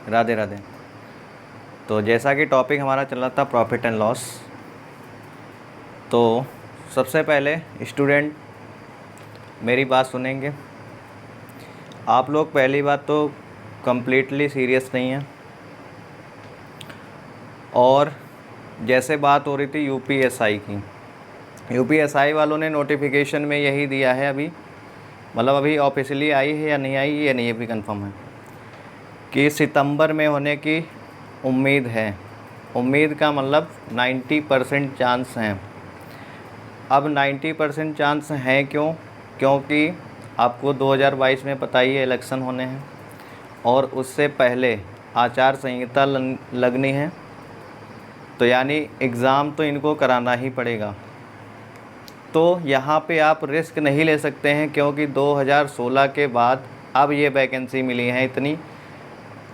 राधे राधे। तो जैसा कि टॉपिक हमारा चल रहा था प्रॉफिट एंड लॉस, तो सबसे पहले स्टूडेंट मेरी बात सुनेंगे। आप लोग पहली बात तो कम्प्लीटली सीरियस नहीं हैं, और जैसे बात हो रही थी यूपीएसआई की, यूपीएसआई वालों ने नोटिफिकेशन में यही दिया है अभी, मतलब अभी ऑफिशियली आई है या नहीं आई ये नहीं अभी कंफर्म है, कि सितंबर में होने की उम्मीद है। उम्मीद का मतलब 90% चांस हैं। अब 90% चांस हैं क्यों? क्योंकि आपको 2022 में पता ही है इलेक्शन होने हैं, और उससे पहले आचार संहिता लगनी है, तो यानी एग्ज़ाम तो इनको कराना ही पड़ेगा। तो यहाँ पे आप रिस्क नहीं ले सकते हैं, क्योंकि 2016 के बाद अब ये वैकेंसी मिली हैं इतनी।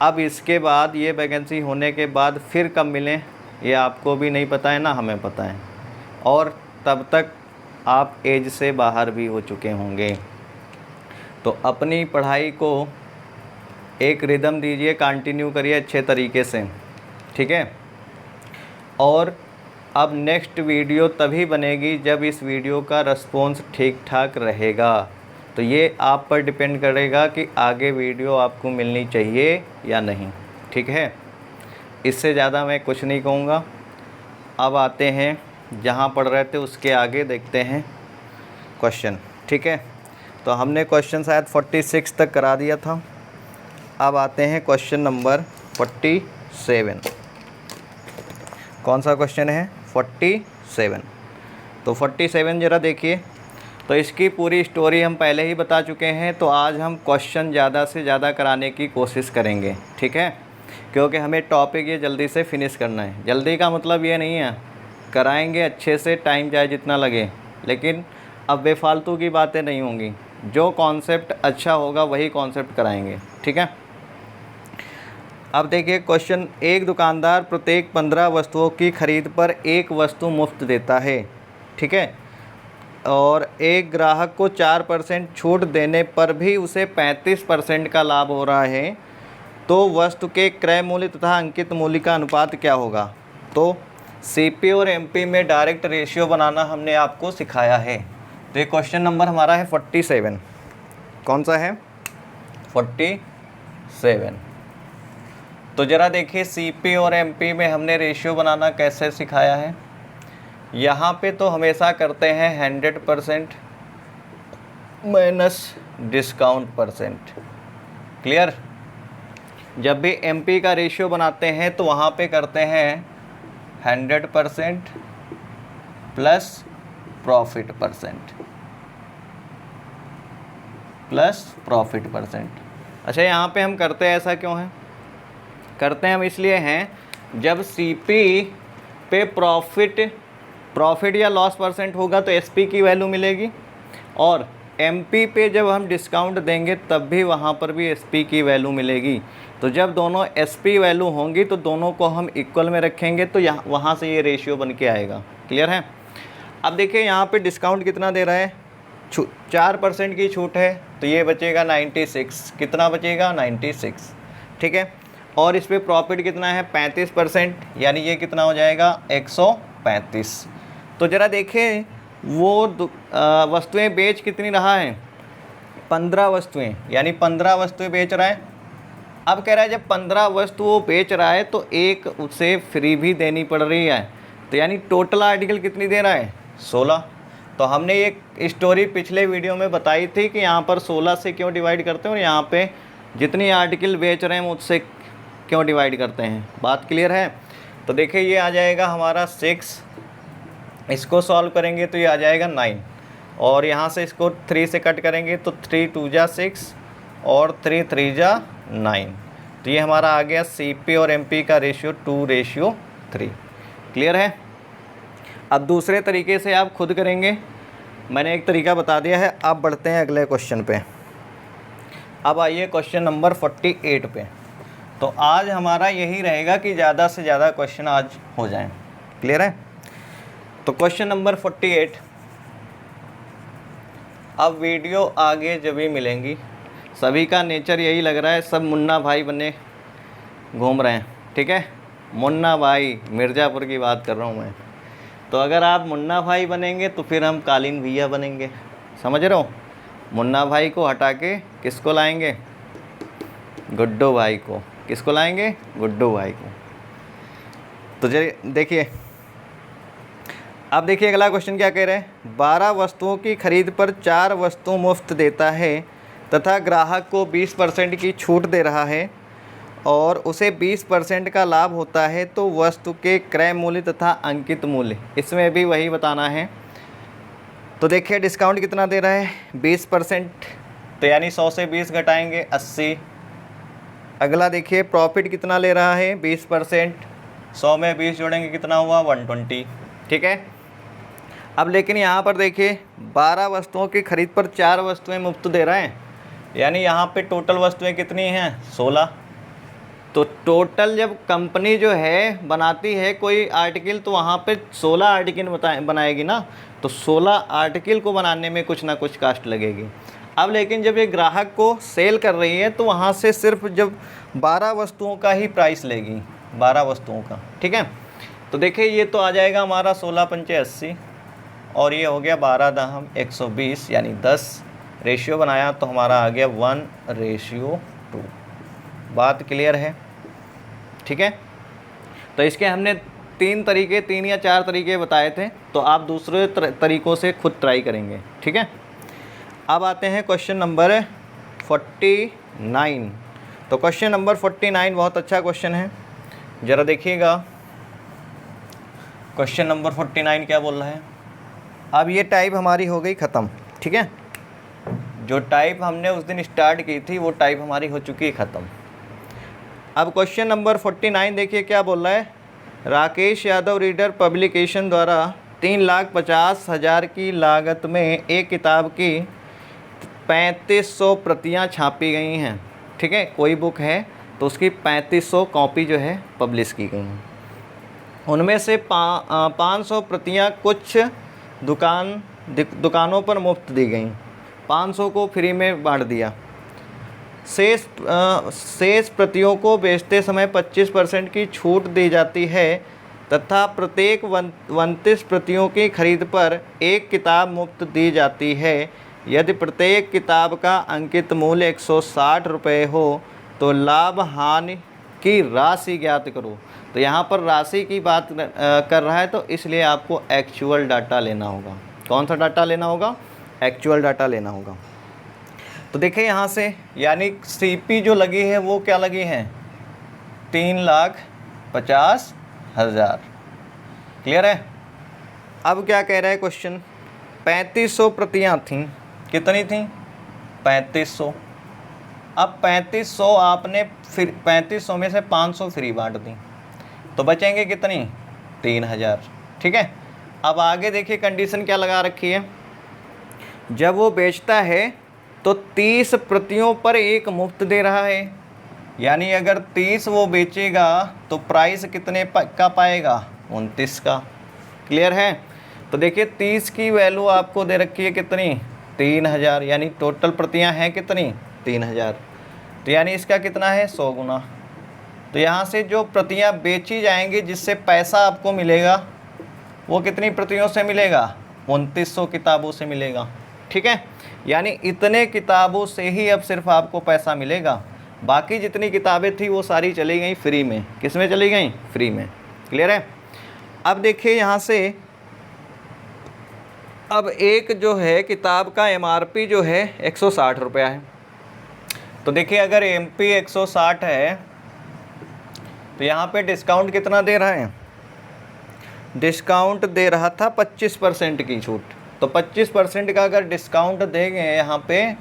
अब इसके बाद ये वैकेंसी होने के बाद फिर कब मिलें ये आपको भी नहीं पता है, ना हमें पता है, और तब तक आप एज से बाहर भी हो चुके होंगे। तो अपनी पढ़ाई को एक रिदम दीजिए, कंटिन्यू करिए अच्छे तरीके से, ठीक है। और अब नेक्स्ट वीडियो तभी बनेगी जब इस वीडियो का रिस्पॉन्स ठीक ठाक रहेगा। तो ये आप पर डिपेंड करेगा कि आगे वीडियो आपको मिलनी चाहिए या नहीं, ठीक है। इससे ज़्यादा मैं कुछ नहीं कहूँगा। अब आते हैं जहाँ पढ़ रहे थे उसके आगे, देखते हैं क्वेश्चन, ठीक है। तो हमने क्वेश्चन शायद 46 तक करा दिया था। अब आते हैं क्वेश्चन नंबर 47। कौन सा क्वेश्चन है? 47। तो 47 ज़रा देखिए। तो इसकी पूरी स्टोरी हम पहले ही बता चुके हैं, तो आज हम क्वेश्चन ज़्यादा से ज़्यादा कराने की कोशिश करेंगे, ठीक है, क्योंकि हमें टॉपिक ये जल्दी से फिनिश करना है। जल्दी का मतलब ये नहीं है, कराएंगे अच्छे से, टाइम चाहे जितना लगे, लेकिन अब बेफालतू की बातें नहीं होंगी। जो कॉन्सेप्ट अच्छा होगा वही कॉन्सेप्ट कराएंगे, ठीक है। अब देखिए क्वेश्चन, एक दुकानदार प्रत्येक 15 वस्तुओं की खरीद पर एक वस्तु मुफ्त देता है, ठीक है, और एक ग्राहक को 4% छूट देने पर भी उसे 35% का लाभ हो रहा है, तो वस्तु के क्रय मूल्य तथा अंकित मूल्य का अनुपात क्या होगा? तो सीपी और एमपी में डायरेक्ट रेशियो बनाना हमने आपको सिखाया है। तो ये क्वेश्चन नंबर हमारा है 47। कौन सा है? 47। तो ज़रा देखिए सीपी और एमपी में हमने रेशियो बनाना कैसे सिखाया है। यहाँ पे तो हमेशा करते हैं 100% माइनस डिस्काउंट परसेंट, क्लियर। जब भी एमपी का रेशियो बनाते हैं तो वहाँ पे करते हैं 100% प्लस प्रॉफिट परसेंट। अच्छा, यहाँ पे हम करते हैं ऐसा क्यों है? करते हैं हम इसलिए हैं, जब सीपी पे प्रॉफिट या लॉस परसेंट होगा तो एसपी की वैल्यू मिलेगी, और एमपी पे जब हम डिस्काउंट देंगे तब भी वहाँ पर भी एसपी की वैल्यू मिलेगी। तो जब दोनों एसपी वैल्यू होंगी तो दोनों को हम इक्वल में रखेंगे, तो यहाँ वहाँ से ये रेशियो बन के आएगा, क्लियर है। अब देखिए यहाँ पे डिस्काउंट कितना दे रहा है? 4% की छूट है, तो ये बचेगा 96। कितना बचेगा? 96, ठीक है। और इस पर प्रॉफिट कितना है? 35%, यानी ये कितना हो जाएगा? 135। तो ज़रा देखें वो वस्तुएं बेच कितनी रहा है? 15 वस्तुएं, यानी 15 वस्तुएं बेच रहा है। अब कह रहा है जब 15 वस्तु वो बेच रहा है तो एक उसे फ्री भी देनी पड़ रही है, तो यानी टोटल आर्टिकल कितनी दे रहा है? 16। तो हमने ये स्टोरी पिछले वीडियो में बताई थी कि यहाँ पर 16 से क्यों डिवाइड करते हैं और यहाँ पे जितनी आर्टिकल बेच रहे हैं उससे क्यों डिवाइड करते हैं। बात क्लियर है? तो देखिए ये आ जाएगा हमारा 6, इसको सॉल्व करेंगे तो ये आ जाएगा 9, और यहाँ से इसको 3 से कट करेंगे तो 3 2 जा 6 और 3 3 जा 9। तो ये हमारा आ गया सीपी और एमपी का रेशियो 2:3। क्लियर है? अब दूसरे तरीके से आप खुद करेंगे, मैंने एक तरीका बता दिया है। अब बढ़ते हैं अगले क्वेश्चन पे। अब आइए क्वेश्चन नंबर 48 पे। तो आज हमारा यही रहेगा कि ज़्यादा से ज़्यादा क्वेश्चन आज हो जाएं, क्लियर है। तो क्वेश्चन नंबर 48। अब वीडियो आगे जब भी मिलेंगी, सभी का नेचर यही लग रहा है, सब मुन्ना भाई बने, घूम रहे हैं, ठीक है। मुन्ना भाई, मिर्ज़ापुर की बात कर रहा हूँ मैं। तो अगर आप मुन्ना भाई बनेंगे तो फिर हम कालीन भैया बनेंगे, समझ रहे हो। मुन्ना भाई को हटा के किसको लाएंगे, गुड्डू भाई को। किसको लाएंगे, गुड्डू भाई को। तो चलिए देखिए, अब देखिए अगला क्वेश्चन क्या कह रहे हैं। 12 वस्तुओं की खरीद पर 4 वस्तु मुफ्त देता है तथा ग्राहक को 20% की छूट दे रहा है और उसे 20% का लाभ होता है, तो वस्तु के क्रय मूल्य तथा अंकित मूल्य, इसमें भी वही बताना है। तो देखिए डिस्काउंट कितना दे रहा है, 20%, तो यानी 100 से 20 घटाएंगे 80। अगला देखिए प्रॉफिट कितना ले रहा है, 20%, 100 में 20 जोड़ेंगे कितना हुआ, 120, ठीक है। अब लेकिन यहाँ पर देखिए 12 वस्तुओं की खरीद पर 4 वस्तुएं मुफ्त दे रहे हैं, यानी यहाँ पे टोटल वस्तुएं कितनी हैं, 16। तो टोटल जब कंपनी जो है बनाती है कोई आर्टिकल तो वहाँ पे 16 आर्टिकल बनाएगी ना, तो 16 आर्टिकल को बनाने में कुछ ना कुछ कास्ट लगेगी। अब लेकिन जब ये ग्राहक को सेल कर रही है तो वहाँ से सिर्फ जब 12 वस्तुओं का ही प्राइस लेगी, 12 वस्तुओं का, ठीक है। तो देखिए ये तो आ जाएगा हमारा 16 पंचे 80 और ये हो गया 12 दहम 120, यानी 10 रेशियो बनाया तो हमारा आ गया 1:2। बात क्लियर है, ठीक है। तो इसके हमने 3 या 4 तरीके बताए थे, तो आप दूसरे तरीक़ों से खुद ट्राई करेंगे, ठीक है। अब आते हैं क्वेश्चन नंबर 49। तो क्वेश्चन नंबर 49 बहुत अच्छा क्वेश्चन है, ज़रा देखिएगा। क्वेश्चन नंबर 49 क्या बोल रहा है। अब ये टाइप हमारी हो गई ख़त्म, ठीक है। जो टाइप हमने उस दिन स्टार्ट की थी वो टाइप हमारी हो चुकी है ख़त्म। अब क्वेश्चन नंबर 49 देखिए क्या बोल रहा है। राकेश यादव रीडर पब्लिकेशन द्वारा 3,50,000 की लागत में एक किताब की 3500 प्रतियाँ छापी गई हैं, ठीक है। कोई बुक है तो उसकी 3500 कॉपी जो है पब्लिश की गई हैं। उनमें से 500 प्रतियाँ कुछ दुकानों पर मुफ्त दी गई, 500 को फ्री में बांट दिया। शेष प्रतियों को बेचते समय 25% की छूट दी जाती है तथा प्रत्येक 29 प्रतियों की खरीद पर एक किताब मुफ्त दी जाती है। यदि प्रत्येक किताब का अंकित मूल्य 160 रुपये हो तो लाभ हानि की राशि ज्ञात करो। तो यहाँ पर राशि की बात कर रहा है, तो इसलिए आपको एक्चुअल डाटा लेना होगा। कौन सा डाटा लेना होगा, एक्चुअल डाटा लेना होगा। तो देखिए यहाँ से, यानी सीपी जो लगी है वो क्या लगी है, 3,50,000, क्लियर है। अब क्या कह रहा है क्वेश्चन, 3500 प्रतियाँ थीं, कितनी थीं, 3500। अब 3500 आपने फिर 3500 में से 500 फ्री बांट दी तो बचेंगे कितनी, 3,000, ठीक है। अब आगे देखिए कंडीशन क्या लगा रखी है। जब वो बेचता है तो 30 प्रतियों पर एक मुफ्त दे रहा है, यानी अगर 30 वो बेचेगा तो प्राइस कितने का पाएगा, 29 का, क्लियर है। तो देखिए 30 की वैल्यू आपको दे रखी है कितनी, 3,000, यानी टोटल प्रतियां हैं कितनी, 3,000। तो यानी इसका कितना है, 100 गुना। तो यहाँ से जो प्रतियां बेची जाएंगी जिससे पैसा आपको मिलेगा वो कितनी प्रतियों से मिलेगा, 2900 किताबों से मिलेगा, ठीक है। यानी इतने किताबों से ही अब सिर्फ आपको पैसा मिलेगा, बाकी जितनी किताबें थी वो सारी चली गई फ्री में। किस में चली गई, फ्री में, क्लियर है। अब देखिए यहाँ से, अब एक जो है किताब का एमआरपी जो है 160 रुपया है। तो देखिए अगर एमपी 160 है तो यहाँ पे डिस्काउंट कितना दे रहा है, डिस्काउंट दे रहा था 25% की छूट। तो 25% का अगर डिस्काउंट देंगे यहाँ पे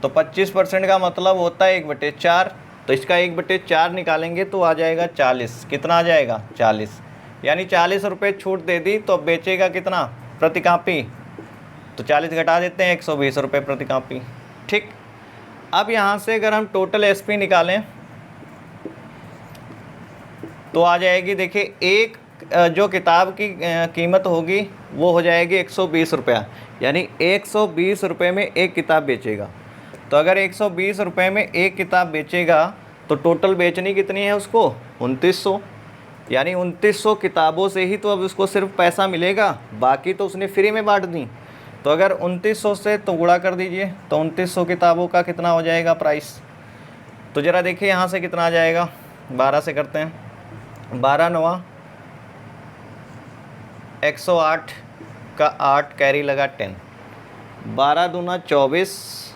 तो 25% का मतलब होता है 1/4। तो इसका 1/4 निकालेंगे तो आ जाएगा 40। कितना आ जाएगा, 40, यानी 40 रुपये छूट दे दी तो बेचेगा कितना प्रति कापी, तो 40 घटा देते हैं, 120 रुपये प्रति कापी, ठीक। अब यहाँ से अगर हम टोटल एसपी निकालें तो आ जाएगी, देखिए एक जो किताब की कीमत होगी वो हो जाएगी 120 रुपया, यानी 120 रुपये में एक किताब बेचेगा। तो अगर 120 रुपये में एक किताब बेचेगा तो टोटल बेचनी कितनी है उसको 2900, यानी 2900 किताबों से ही तो अब उसको सिर्फ पैसा मिलेगा, बाकी तो उसने फ्री में बांट दी। तो अगर 2900 से तो गुणा कर दीजिए, तो 2900 किताबों का कितना हो जाएगा प्राइस। तो ज़रा देखिए यहाँ से कितना आ जाएगा, 12 से करते हैं, 12 9 108 का 8 कैरी लगा 10, 12 दूना 24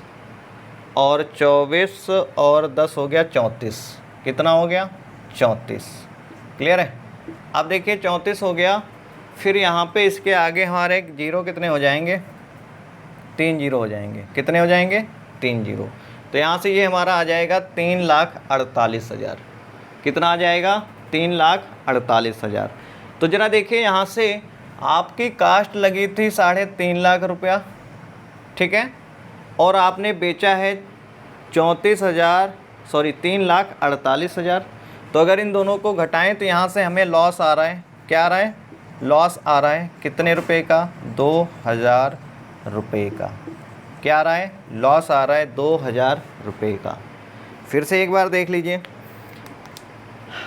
और 24 और 10 हो गया 34, कितना हो गया 34। क्लियर है। अब देखिए 34 हो गया, फिर यहाँ पे इसके आगे हमारे जीरो कितने हो जाएंगे, 3 जीरो हो जाएंगे। कितने हो जाएंगे 3 जीरो। तो यहाँ से ये हमारा आ जाएगा 3,48,000। कितना आ जाएगा 3,48,000। तो ज़रा देखिए यहाँ से आपकी कास्ट लगी थी 3.5 लाख रुपया, ठीक है, और आपने बेचा है 3,48,000। तो अगर इन दोनों को घटाएं तो यहाँ से हमें लॉस आ रहा है, क्या आ रहा है, लॉस आ रहा है कितने रुपए का, 2,000 रुपये का। क्या आ रहा है, लॉस आ रहा है 2,000 रुपये का। फिर से एक बार देख लीजिए।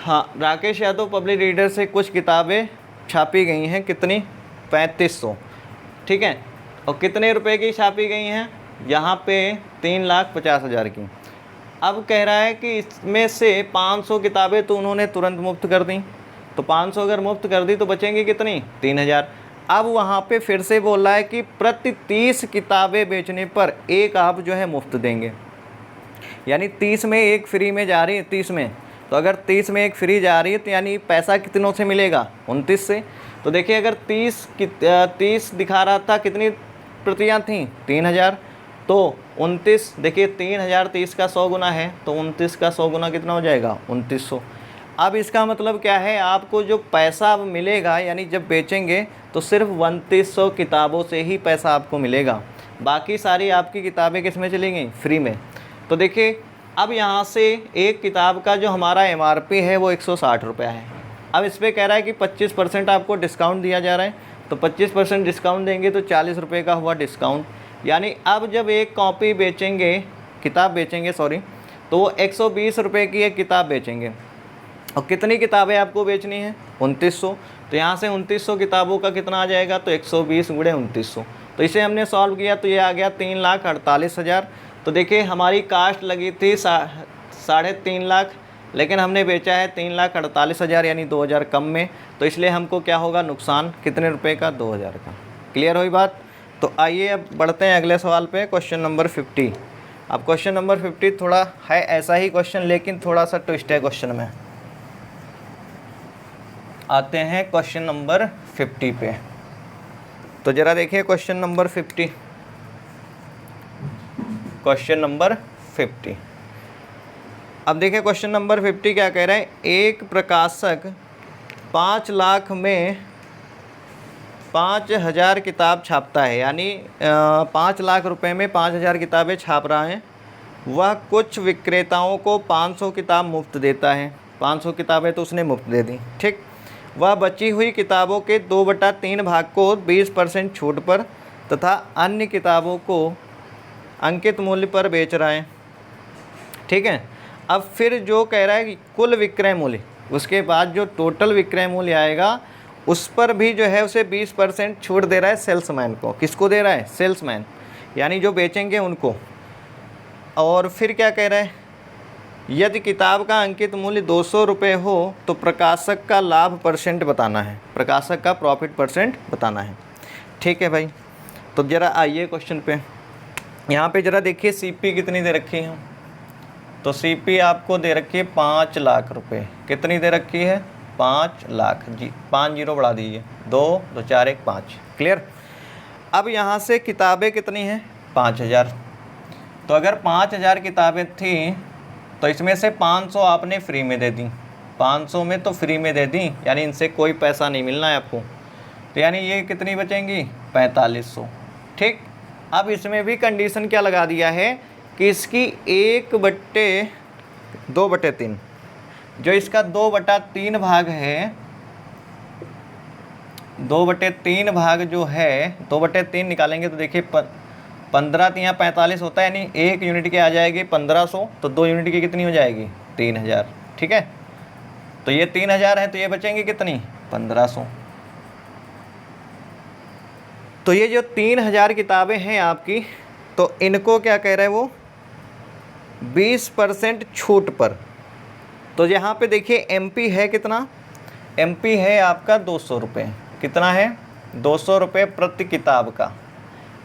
हाँ, राकेश यादव पब्लिक रीडर से कुछ किताबें छापी गई हैं, कितनी, 3500, ठीक है, और कितने रुपए की छापी गई हैं, यहाँ पे 3,50,000 की। अब कह रहा है कि इसमें से 500 किताबें तो उन्होंने तुरंत मुफ्त कर दी, तो 500 अगर मुफ्त कर दी तो बचेंगी कितनी, 3,000। अब वहाँ पे फिर से बोल रहा है कि प्रति 30 किताबें बेचने पर एक आप जो है मुफ्त देंगे, यानी 30 में एक फ्री में जा रही है, 30 में, तो अगर 30 में एक फ्री जा रही है तो यानी पैसा कितनों से मिलेगा, 29 से। तो देखिए अगर 30 दिखा रहा था, कितनी प्रतियाँ थी, 3,000, तो 29, देखिए 3,000 30 का 100 गुना है, तो 29 का 100 गुना कितना हो जाएगा, 2900। अब इसका मतलब क्या है, आपको जो पैसा अब मिलेगा, यानी जब बेचेंगे तो सिर्फ 2900 किताबों से ही पैसा आपको मिलेगा, बाकी सारी आपकी किताबें किस में चली गई, फ्री में। तो देखिए अब यहाँ से एक किताब का जो हमारा MRP है वो 160 रुपया है। अब इस पर कह रहा है कि 25% आपको डिस्काउंट दिया जा रहा है, तो 25% डिस्काउंट देंगे तो 40 रुपये का हुआ डिस्काउंट, यानी अब जब एक कॉपी बेचेंगे, किताब बेचेंगे सॉरी, तो वो 120 रुपये की एक किताब बेचेंगे। और कितनी किताबें आपको बेचनी है, 2900, तो यहाँ से 2900 किताबों का कितना आ जाएगा, तो 120 गुणे 2900। तो इसे हमने सॉल्व किया तो ये आ गया 3,48,000। तो देखिए हमारी कास्ट लगी थी 3.5 लाख, लेकिन हमने बेचा है 3,48,000, यानी 2,000 कम में, तो इसलिए हमको क्या होगा, नुकसान कितने रुपए का, 2,000 का। क्लियर हुई बात। तो आइए अब बढ़ते हैं अगले सवाल पे, क्वेश्चन नंबर 50। अब क्वेश्चन नंबर 50 थोड़ा है ऐसा ही क्वेश्चन, लेकिन थोड़ा सा ट्विस्ट है क्वेश्चन में। आते हैं क्वेश्चन नंबर 50 पे। तो ज़रा देखिए क्वेश्चन नंबर 50, क्वेश्चन नंबर 50। अब देखिए क्वेश्चन नंबर 50 क्या कह रहा है, एक प्रकाशक 5 लाख में 5,000 किताब छापता है, यानी 5 लाख रुपए में 5,000 किताबें छाप रहा है। वह कुछ विक्रेताओं को 500 किताब मुफ्त देता है, 500 किताबें तो उसने मुफ्त दे दी, ठीक। वह बची हुई किताबों के 2/3 भाग को 20% छूट पर तथा अन्य किताबों को अंकित मूल्य पर बेच रहा है, ठीक है। अब फिर जो कह रहा है कि कुल विक्रय मूल्य, उसके बाद जो टोटल विक्रय मूल्य आएगा उस पर भी जो है उसे 20% छूट दे रहा है सेल्समैन को। किसको दे रहा है, सेल्समैन, यानी जो बेचेंगे उनको। और फिर क्या कह रहा है, यदि किताब का अंकित मूल्य 200 रुपये हो तो प्रकाशक का लाभ परसेंट बताना है, प्रकाशक का प्रॉफिट परसेंट बताना है, ठीक है भाई। तो ज़रा आइए क्वेश्चन पे, यहाँ पे ज़रा देखिए CP कितनी दे रखी है। तो CP आपको दे रखी है 5 लाख रुपए। कितनी दे रखी है, 5 लाख जी, 5 जीरो बढ़ा दीजिए, 2 2 4 1 5। क्लियर। अब यहाँ से किताबें कितनी हैं, 5,000। तो अगर 5,000 किताबें थी तो इसमें से 500 आपने फ्री में दे दी, 500 में तो फ्री में दे दी, यानी इनसे कोई पैसा नहीं मिलना है आपको। तो यानी ये कितनी बचेंगी, 4500, ठीक। अब इसमें भी कंडीशन क्या लगा दिया है कि इसकी 1/2/3, जो इसका 2/3 भाग है, 2/3 भाग जो है, 2/3 निकालेंगे तो देखिए 15 या 45 होता है, यानी 1 यूनिट की आ जाएगी 1500, तो 2 यूनिट की कितनी हो जाएगी, 3,000, ठीक है। तो ये 3,000 है, तो ये बचेंगे कितनी, 1,500। तो ये जो 3,000 किताबें हैं आपकी, तो इनको क्या कह रहे हैं वो, 20% छूट पर। तो यहाँ पे देखिए MP है कितना, MP है आपका 200 रुपये। कितना है, 200 रुपये प्रति किताब का।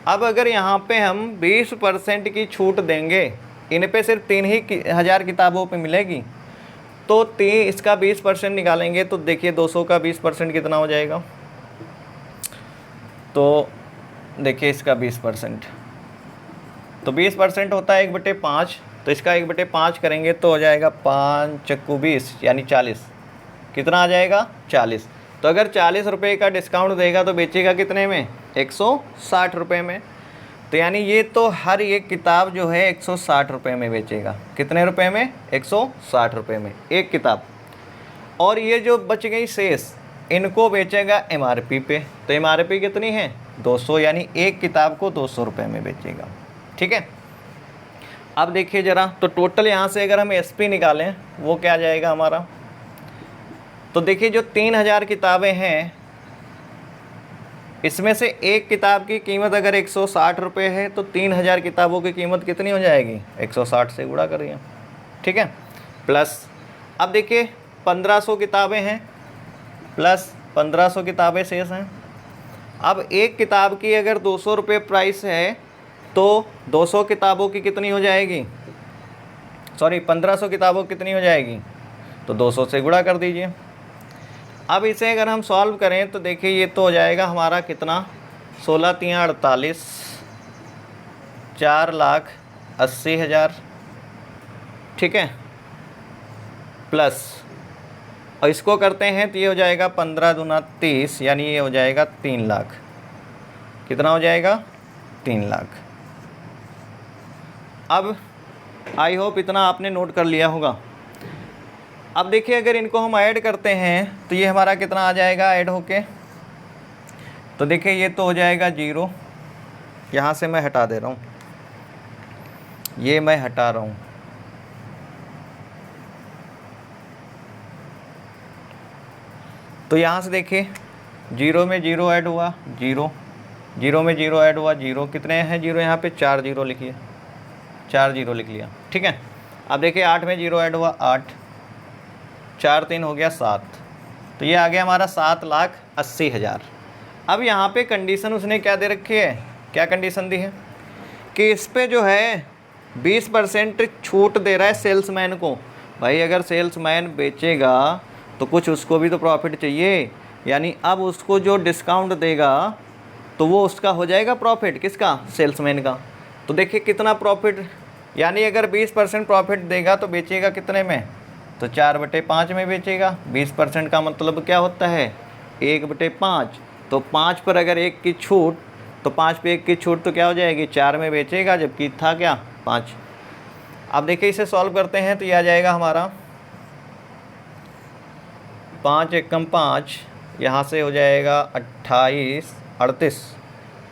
अब अगर यहाँ पे हम 20% की छूट देंगे, इन पे सिर्फ 3,000 किताबों पे मिलेगी, तो इसका 20% निकालेंगे तो देखिए 200 का 20% कितना हो जाएगा। तो देखिए इसका 20%, तो 20% होता है 1/5, तो इसका 1/5 करेंगे तो हो जाएगा 5 चक्कू 20 यानी 40। कितना आ जाएगा, 40। तो अगर 40 रुपये का डिस्काउंट देगा तो बेचेगा कितने में, 160 रुपये में। तो यानी ये तो हर एक किताब जो है 160 रुपये में बेचेगा। कितने रुपए में, 160 रुपये में एक किताब। और ये जो बच गई शेष, इनको बेचेगा MRP पे। तो MRP कितनी है, 200, यानी एक किताब को 200 रुपये में बेचेगा, ठीक है। अब देखिए ज़रा, तो टोटल यहाँ से अगर हम SP निकालें वो क्या आ जाएगा हमारा, तो देखिए जो 3,000 किताबें हैं, इसमें से एक किताब की कीमत अगर 160 रुपये है, तो 3,000 किताबों की कीमत कितनी हो जाएगी, 160 से गुणा करिए, ठीक है। प्लस अब देखिए 1,500 किताबें हैं, प्लस 1,500 किताबें शेष हैं। अब एक किताब की अगर 200 रुपये प्राइस है, तो 200 किताबों की कितनी हो जाएगी, सॉरी 1,500 किताबों कितनी हो जाएगी, तो 200 से गुणा कर दीजिए। अब इसे अगर हम सॉल्व करें तो देखिए ये तो हो जाएगा हमारा कितना, 16 × 3 = 48, 4,80,000, ठीक है। प्लस और इसको करते हैं तो ये हो जाएगा 15 दूना 30, यानी ये हो जाएगा 3 लाख। कितना हो जाएगा, 3 लाख। अब आई होप इतना आपने नोट कर लिया होगा। अब देखिए अगर इनको हम ऐड करते हैं तो ये हमारा कितना आ जाएगा ऐड होके, तो देखिए ये तो हो जाएगा 0, यहाँ से मैं हटा दे रहा हूँ, ये मैं हटा रहा हूँ, तो यहाँ से देखिए 0 में 0 ऐड हुआ, 0, 0 में 0 ऐड हुआ, 0, कितने हैं 0 यहाँ पे, 4 0 लिखिए, 4 0 लिख लिया, ठीक है। अब देखिए 8 में 0 ऐड हुआ, 8, 4 3 हो गया 7, तो ये आ गया हमारा 7,80,000। अब यहाँ पे कंडीशन उसने क्या दे रखी है, क्या कंडीशन दी है कि इस पे जो है 20% छूट दे रहा है सेल्समैन को। भाई अगर सेल्समैन बेचेगा तो कुछ उसको भी तो प्रॉफिट चाहिए, यानी अब उसको जो डिस्काउंट देगा तो वो उसका हो जाएगा प्रॉफिट, किसका, सेल्समैन का। तो देखिए कितना प्रॉफिट, यानी अगर 20% प्रॉफिट देगा तो बेचेगा कितने में, तो 4/5 में बेचेगा। 20% का मतलब क्या होता है, 1/5, तो 5 पर अगर 1 की छूट, तो 5 पे 1 की छूट तो क्या हो जाएगी, 4 में बेचेगा, जबकि था क्या 5। अब देखिए इसे सॉल्व करते हैं तो ये आ जाएगा हमारा 5 एकम 5, यहाँ से हो जाएगा 28 38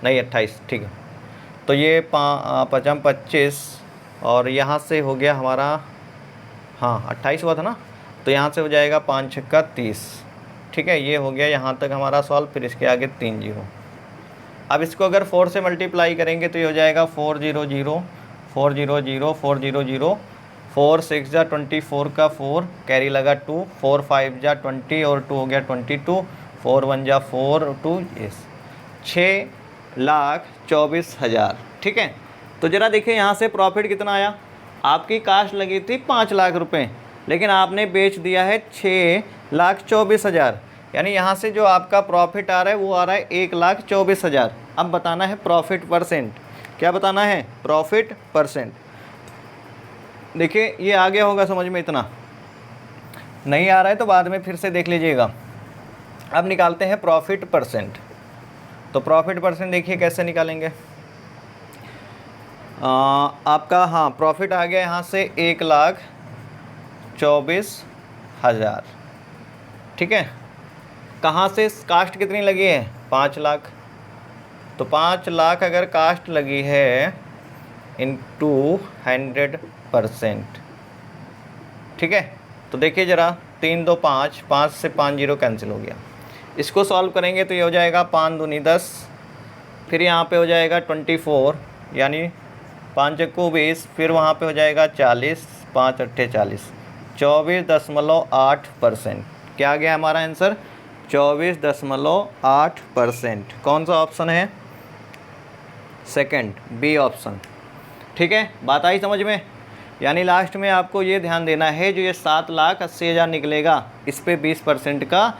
नहीं 28, ठीक है। तो ये 5 25 और यहाँ से हो गया हमारा, हाँ 28 हुआ था ना, तो यहाँ से हो जाएगा 5 छक्का 30, ठीक है। ये हो गया यहाँ तक हमारा सॉल्व, फिर इसके आगे 3 0। अब इसको अगर 4 से मल्टीप्लाई करेंगे तो ये हो जाएगा 4 0 0 4 0 0 4 0 0, 4 6 जा 24 का 4 कैरी लगा 2, 4 5 जा 20 और 2 हो गया 22, 4 1 जा 4 2 यस 6,24,000, ठीक है। तो ज़रा देखिए यहाँ से प्रॉफिट कितना आया, आपकी कास्ट लगी थी 5 लाख रुपए, लेकिन आपने बेच दिया है 6,24,000, यानी यहाँ से जो आपका प्रॉफिट आ रहा है वो आ रहा है 1,24,000। अब बताना है प्रॉफिट परसेंट, क्या बताना है, प्रॉफिट परसेंट। देखिए ये आ गया होगा समझ में, इतना नहीं आ रहा है तो बाद में फिर से देख लीजिएगा। अब निकालते हैं प्रॉफिट परसेंट। तो प्रॉफिट परसेंट देखिए कैसे निकालेंगे, आपका हाँ प्रॉफिट आ गया यहाँ से 1,24,000, ठीक है। कहाँ से कास्ट कितनी लगी है, 5 लाख, तो 5 लाख अगर कास्ट लगी है इनटू 100%, ठीक है। तो देखिए ज़रा 3 2 5, 5 से 5 0 कैंसिल हो गया। इसको सॉल्व करेंगे तो ये हो जाएगा 5 दूनी 10, फिर यहाँ पे हो जाएगा 24 यानी 5 एक्कू 20, फिर वहाँ पे हो जाएगा 40, 5 अट्ठे 40, 24.8%। क्या आ गया हमारा आंसर? 24.8%। कौन सा ऑप्शन है? Second, B option. ठीक है, बात आई समझ में? यानी लास्ट में आपको ये ध्यान देना है, जो ये 7,80,000 निकलेगा इस पे 20% का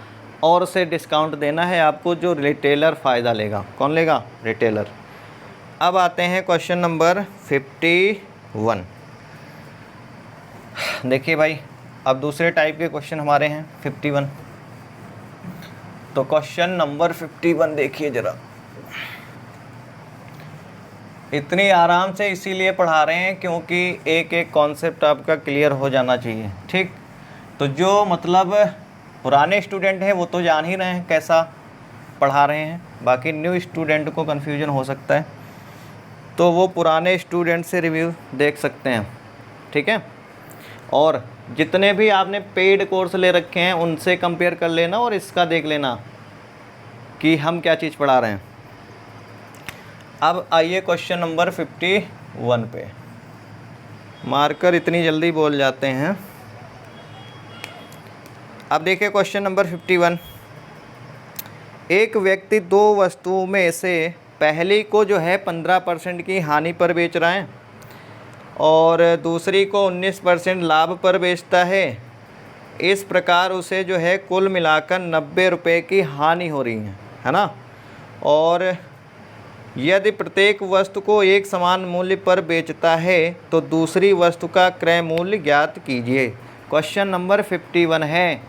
और से डिस्काउंट देना है आपको, जो रिटेलर फ़ायदा लेगा। कौन लेगा? रिटेलर। अब आते हैं क्वेश्चन नंबर 51। देखिए भाई, अब दूसरे टाइप के क्वेश्चन हमारे हैं 51। तो क्वेश्चन नंबर 51 देखिए ज़रा, इतनी आराम से इसीलिए पढ़ा रहे हैं क्योंकि एक एक कॉन्सेप्ट आपका क्लियर हो जाना चाहिए। ठीक, तो जो मतलब पुराने स्टूडेंट हैं वो तो जान ही रहे हैं कैसा पढ़ा रहे हैं, बाकी न्यू स्टूडेंट को कन्फ्यूजन हो सकता है, तो वो पुराने स्टूडेंट से रिव्यू देख सकते हैं। ठीक है, और जितने भी आपने पेड कोर्स ले रखे हैं उनसे कंपेयर कर लेना और इसका देख लेना कि हम क्या चीज़ पढ़ा रहे हैं। अब आइए क्वेश्चन नंबर 51 पे। मार्कर इतनी जल्दी बोल जाते हैं। अब देखिए क्वेश्चन नंबर 51। एक व्यक्ति दो वस्तुओं में से पहली को जो है 15% की हानि पर बेच रहा है और दूसरी को 19% लाभ पर बेचता है। इस प्रकार उसे जो है कुल मिलाकर 90 रुपये की हानि हो रही है ना। और यदि प्रत्येक वस्तु को एक समान मूल्य पर बेचता है तो दूसरी वस्तु का क्रय मूल्य ज्ञात कीजिए। क्वेश्चन नंबर 51 है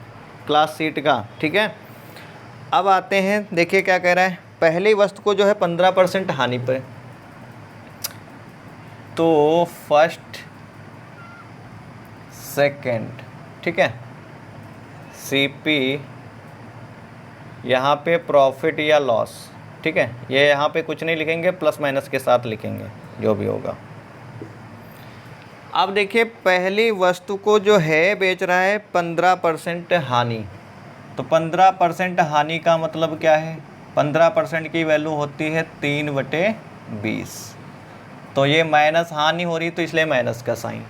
क्लास सीट का। ठीक है, अब आते हैं, देखिए क्या कह रहा है। पहली वस्तु को जो है 15% हानि पर, तो फर्स्ट सेकंड, ठीक है, सीपी यहाँ पे प्रॉफिट या लॉस। ठीक है, ये यहाँ पे कुछ नहीं लिखेंगे, प्लस माइनस के साथ लिखेंगे जो भी होगा। अब देखिए पहली वस्तु को जो है बेच रहा है 15% हानि, तो 15% हानि का मतलब क्या है? 15% की वैल्यू होती है 3/20, तो ये माइनस हानि हो रही तो इसलिए माइनस का साइन।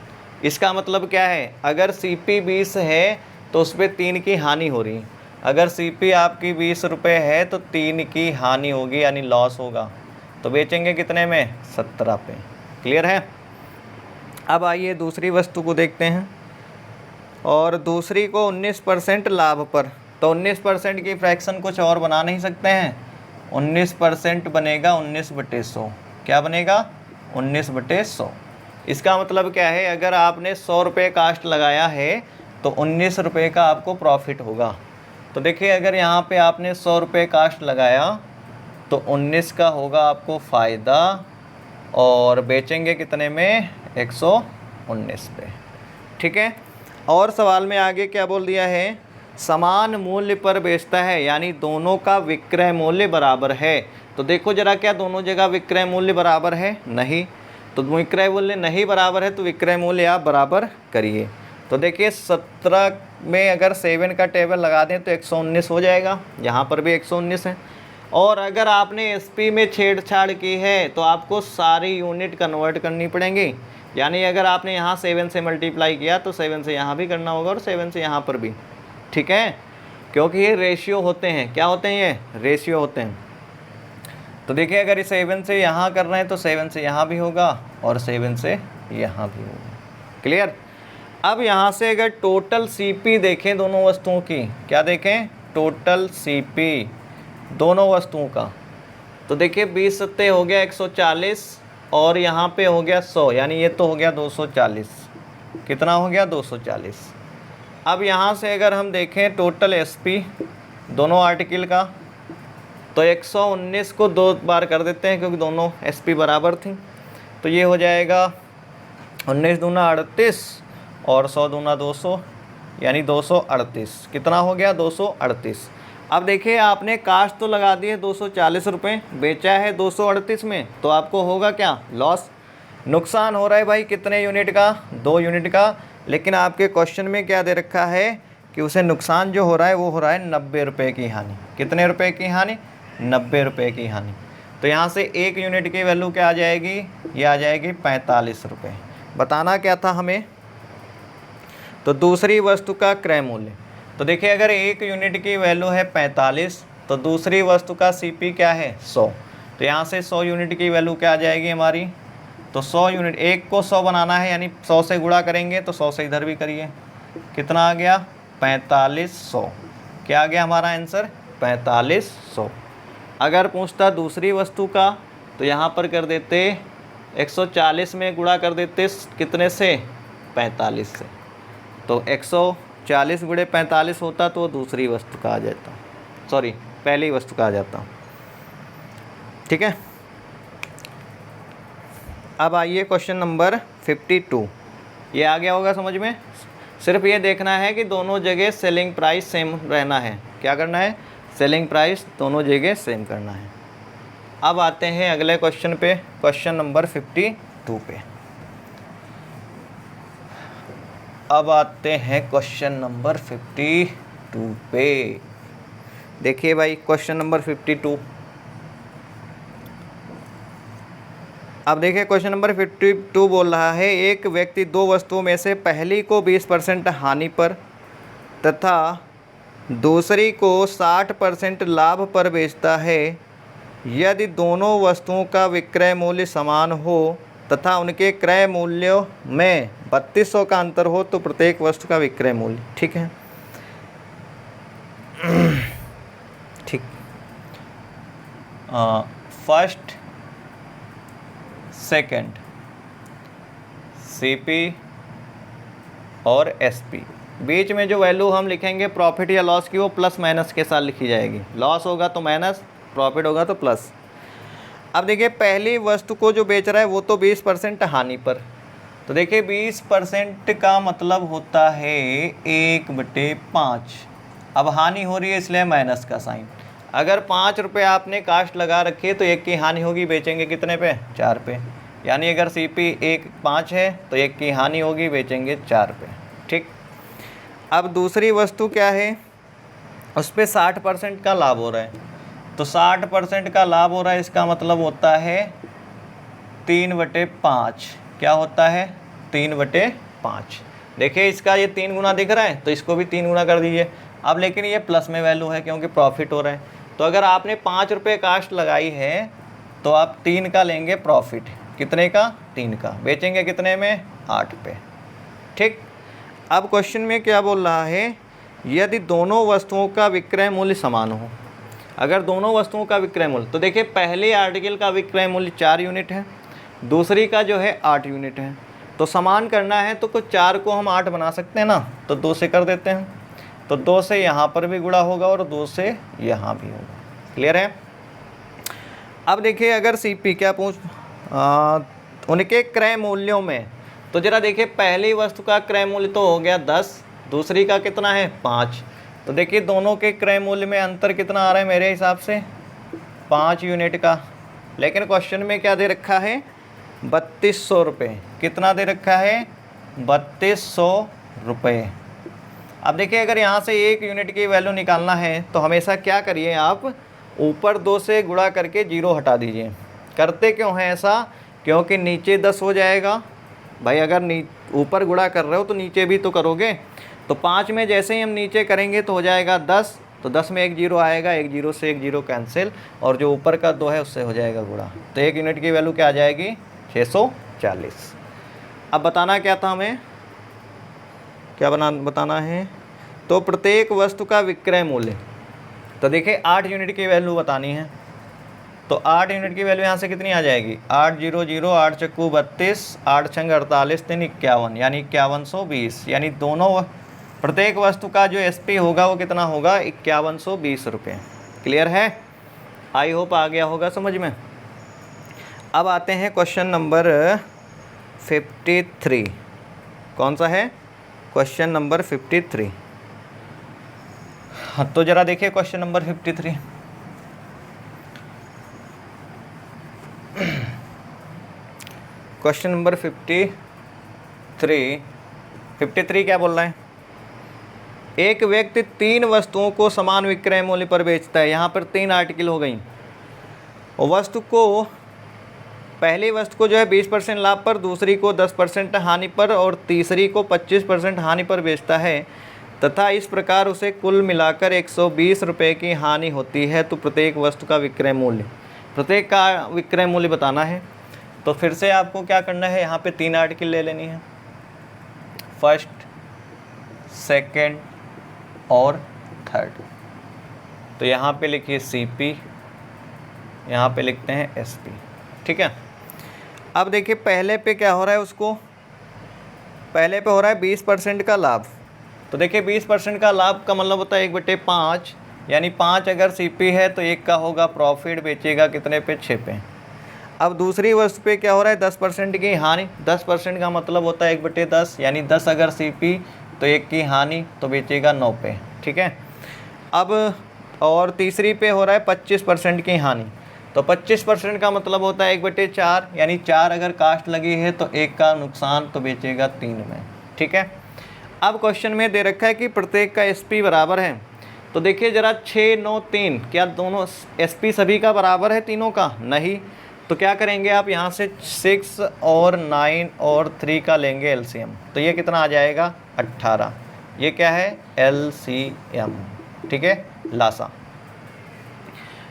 इसका मतलब क्या है? अगर CP 20 है तो उस पर 3 की हानि हो रही, अगर CP आपकी 20 रुपये है तो 3 की हानि होगी यानी लॉस होगा। तो बेचेंगे कितने में? 17 पे। क्लियर है? अब आइए दूसरी वस्तु को देखते हैं, और दूसरी को 19% लाभ पर, तो 19% की फ्रैक्शन कुछ और बना नहीं सकते हैं। 19% बनेगा 19/100। क्या बनेगा? 19/100। इसका मतलब क्या है? अगर आपने 100 रुपये कास्ट लगाया है तो 19 रुपये का आपको प्रॉफिट होगा। तो देखिए अगर यहाँ पे आपने 100 रुपये कास्ट लगाया तो 19 का होगा आपको फ़ायदा, और बेचेंगे कितने में? 119 पे। ठीक है, और सवाल में आगे क्या बोल दिया है? समान मूल्य पर बेचता है, यानी दोनों का विक्रय मूल्य बराबर है। तो देखो जरा, क्या दोनों जगह विक्रय मूल्य बराबर है? नहीं। तो विक्रय मूल्य नहीं बराबर है तो विक्रय मूल्य आप बराबर करिए। तो देखिए 17 में अगर 7 का टेबल लगा दें तो 119 हो जाएगा, यहाँ पर भी 119 है। और अगर आपने SP में छेड़छाड़ की है तो आपको सारी यूनिट कन्वर्ट करनी पड़ेंगी, यानी अगर आपने यहाँ 7 से मल्टीप्लाई किया तो 7 से यहाँ भी करना होगा और 7 से यहाँ पर भी। ठीक है, क्योंकि ये रेशियो होते हैं। क्या होते हैं? ये रेशियो होते हैं। तो देखिए अगर 7 से यहाँ कर रहे हैं तो 7 से यहाँ भी होगा और 7 से यहाँ भी होगा। क्लियर? अब यहाँ से अगर टोटल CP देखें दोनों वस्तुओं की, क्या देखें? टोटल CP दोनों वस्तुओं का, तो देखिए 20 सत्ते हो गया 140 और यहाँ पे हो गया 100, यानी ये तो हो गया 240। कितना हो गया? 240। अब यहाँ से अगर हम देखें टोटल SP दोनों आर्टिकल का, तो 119 को 2 बार कर देते हैं क्योंकि दोनों SP बराबर थी, तो ये हो जाएगा 19 दूना 38 और 100 दूना 200, यानी 238। कितना हो गया? 238। अब देखिए आपने कास्ट तो लगा दिए 240 रुपये, बेचा है 238 में, तो आपको होगा क्या? लॉस। नुकसान हो रहा है भाई कितने यूनिट का? 2 यूनिट का। लेकिन आपके क्वेश्चन में क्या दे रखा है कि उसे नुकसान जो हो रहा है वो हो रहा है 90 रुपये की हानि। कितने रुपए की हानि? 90 रुपये की हानि। तो यहाँ से 1 यूनिट की वैल्यू क्या आ जाएगी? ये आ जाएगी 45 रुपये। बताना क्या था हमें? तो दूसरी वस्तु का क्रय मूल्य। तो देखिए अगर 1 यूनिट की वैल्यू है 45 तो दूसरी वस्तु का CP क्या है? 100। तो यहाँ से 100 यूनिट की वैल्यू क्या आ जाएगी हमारी? तो 100 यूनिट, एक को 100 बनाना है यानी 100 से गुणा करेंगे, तो 100 से इधर भी करिए। कितना आ गया? 4500। क्या आ गया हमारा आंसर? 4500। अगर पूछता दूसरी वस्तु का तो यहाँ पर कर देते 140 में गुणा कर देते कितने से? 45 से। तो 140 गुणे 45 होता तो दूसरी वस्तु का आ जाता, सॉरी पहली वस्तु का आ जाता। ठीक है, अब आइए क्वेश्चन नंबर 52। ये आ गया होगा समझ में। सिर्फ ये देखना है कि दोनों जगह सेलिंग प्राइस सेम रहना है। क्या करना है? सेलिंग प्राइस दोनों जगह सेम करना है। अब आते हैं अगले क्वेश्चन पे, क्वेश्चन नंबर 52 पे। अब आते हैं क्वेश्चन नंबर 52 पे। देखिए भाई क्वेश्चन नंबर 52। अब देखिए क्वेश्चन नंबर 52 बोल रहा है एक व्यक्ति दो वस्तुओं में से पहली को 20% हानि पर तथा दूसरी को 60% लाभ पर बेचता है। यदि दोनों वस्तुओं का विक्रय मूल्य समान हो तथा उनके क्रय मूल्यों में 3200 का अंतर हो तो प्रत्येक वस्तु का विक्रय मूल्य। ठीक है, ठीक। फर्स्ट सेकंड CP और SP, बीच में जो वैल्यू हम लिखेंगे प्रॉफिट या लॉस की वो प्लस माइनस के साथ लिखी जाएगी। लॉस होगा तो माइनस, प्रॉफिट होगा तो प्लस। अब देखिए पहली वस्तु को जो बेच रहा है वो तो 20% हानि पर। तो देखिए 20% का मतलब होता है 1/5। अब हानि हो रही है इसलिए माइनस का साइन। अगर 5 रुपये आपने कास्ट लगा रखी है तो 1 की हानि होगी, बेचेंगे कितने पे? 4 पे। यानी अगर CP 5 है तो 1 की हानि होगी, बेचेंगे 4 पे। ठीक। अब दूसरी वस्तु क्या है? उस पर 60% का लाभ हो रहा है। तो 60% का लाभ हो रहा है, इसका मतलब होता है 3/5। क्या होता है? 3/5। देखिए इसका ये 3 गुना दिख रहा है तो इसको भी 3 गुना कर दीजिए। अब लेकिन ये प्लस में वैल्यू है क्योंकि प्रॉफिट हो रहा है। तो अगर आपने 5 रुपये कास्ट लगाई है तो आप 3 का लेंगे प्रॉफिट। कितने का? 3 का। बेचेंगे कितने में? 8 पे। ठीक। अब क्वेश्चन में क्या बोल रहा है? यदि दोनों वस्तुओं का विक्रय मूल्य समान हो। अगर दोनों वस्तुओं का विक्रय मूल्य, तो देखिए पहले आर्टिकल का विक्रय मूल्य 4 यूनिट है, दूसरी का जो है 8 यूनिट है। तो समान करना है तो कुछ 4 को हम 8 बना सकते हैं ना, तो 2 से कर देते हैं। तो 2 से यहाँ पर भी गुणा होगा और 2 से यहाँ भी होगा। क्लियर है? अब देखिए अगर CP क्या उनके क्रय मूल्यों में, तो जरा देखिए पहली वस्तु का क्रय मूल्य तो हो गया 10, दूसरी का कितना है? 5। तो देखिए दोनों के क्रय मूल्य में अंतर कितना आ रहा है मेरे हिसाब से? 5 यूनिट का। लेकिन क्वेश्चन में क्या दे रखा है? 3200 रुपये। कितना दे रखा है? 3200 रुपये। अब देखिए अगर यहाँ से 1 यूनिट की वैल्यू निकालना है तो हमेशा क्या करिए आप? ऊपर 2 से गुणा करके 0 हटा दीजिए। करते क्यों है ऐसा? क्योंकि नीचे 10 हो जाएगा। भाई अगर ऊपर गुणा कर रहे हो तो नीचे भी तो करोगे। तो 5 में जैसे ही हम नीचे करेंगे तो हो जाएगा 10। तो 10 में 1 0 आएगा, 1 0 से 1 0 कैंसिल, और जो ऊपर का 2 है उससे हो जाएगा गुणा। तो 1 यूनिट की वैल्यू क्या आ जाएगी? 640। अब बताना क्या था हमें? क्या बताना है? तो प्रत्येक वस्तु का विक्रय मूल्य। तो देखिए 8 यूनिट की वैल्यू बतानी है। तो 8 यूनिट की वैल्यू यहाँ से कितनी आ जाएगी? 8 0 0, 8 चक्कू 32, 8 छंग 48, 3 51, यानी 5120। यानी दोनों प्रत्येक वस्तु का जो SP होगा वो कितना होगा? 5120 रुपये। क्लियर है? आई होप आ गया होगा समझ में। अब आते हैं क्वेश्चन नंबर 53। कौन सा है? Question number 53। हाँ तो ज़रा देखिए क्वेश्चन नंबर 53। क्वेश्चन नंबर 53 53 क्या बोल रहा है, एक व्यक्ति 3 वस्तुओं को समान विक्रय मूल्य पर बेचता है। यहाँ पर 3 आर्टिकल हो गई, और वस्तु को, पहली वस्तु को जो है 20% लाभ पर, दूसरी को 10% हानि पर और तीसरी को 25% हानि पर बेचता है, तथा इस प्रकार उसे कुल मिलाकर 120 रुपये की हानि होती है, तो प्रत्येक वस्तु का विक्रय मूल्य, प्रत्येक का विक्रय मूल्य बताना है। तो फिर से आपको क्या करना है, यहाँ पे 3 आर्टिकल ले लेनी है, फर्स्ट, सेकंड और थर्ड। तो यहाँ पे लिखिए CP, यहाँ पे लिखते हैं SP, ठीक है। अब देखिए पहले पे क्या हो रहा है, उसको पहले पे हो रहा है 20% का लाभ। तो देखिए 20% का लाभ का मतलब होता है 1/5, यानी 5 अगर CP है तो 1 का होगा प्रॉफिट, बेचेगा कितने पे, 6 पे। अब दूसरी वस्तु पे क्या हो रहा है, 10% की हानि। 10% का मतलब होता है 1/10, यानी 10 अगर CP तो 1 की हानि, तो बेचेगा 9 पे, ठीक है। अब और तीसरी पे हो रहा है 25% की हानि। तो 25% का मतलब होता है 1/4, यानी 4 अगर कास्ट लगी है तो 1 का नुकसान, तो बेचेगा 3 में, ठीक है। अब क्वेश्चन में दे रखा है कि प्रत्येक का SP बराबर है। तो देखिए ज़रा 6, 9, 3, क्या दोनों SP सभी का बराबर है, तीनों का? नहीं। तो क्या करेंगे आप, यहाँ से 6 और 9 और 3 का लेंगे LCM, तो ये कितना आ जाएगा, 18। ये क्या है, LCM, ठीक है, लासा।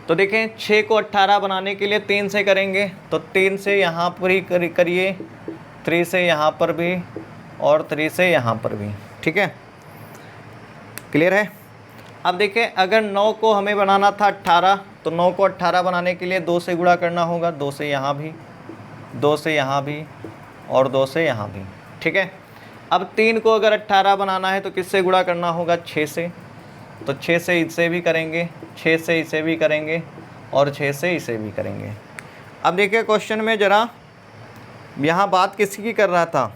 तो देखें 6 को 18 बनाने के लिए 3 से करेंगे, तो 3 से यहाँ पर ही करिए, 3 से यहाँ पर भी और 3 से यहाँ पर भी, ठीक है, क्लियर है। अब देखिए अगर 9 को हमें बनाना था 18, तो 9 को 18 बनाने के लिए 2 से गुणा करना होगा, 2 से यहाँ भी, 2 से यहाँ भी और 2 से यहाँ भी, ठीक है। अब 3 को अगर 18 बनाना है तो किससे गुणा करना होगा, 6 से। तो 6 से इसे भी करेंगे, 6 से इसे भी करेंगे और 6 से इसे भी करेंगे। अब देखिए क्वेश्चन में ज़रा यहाँ बात किसकी कर रहा था,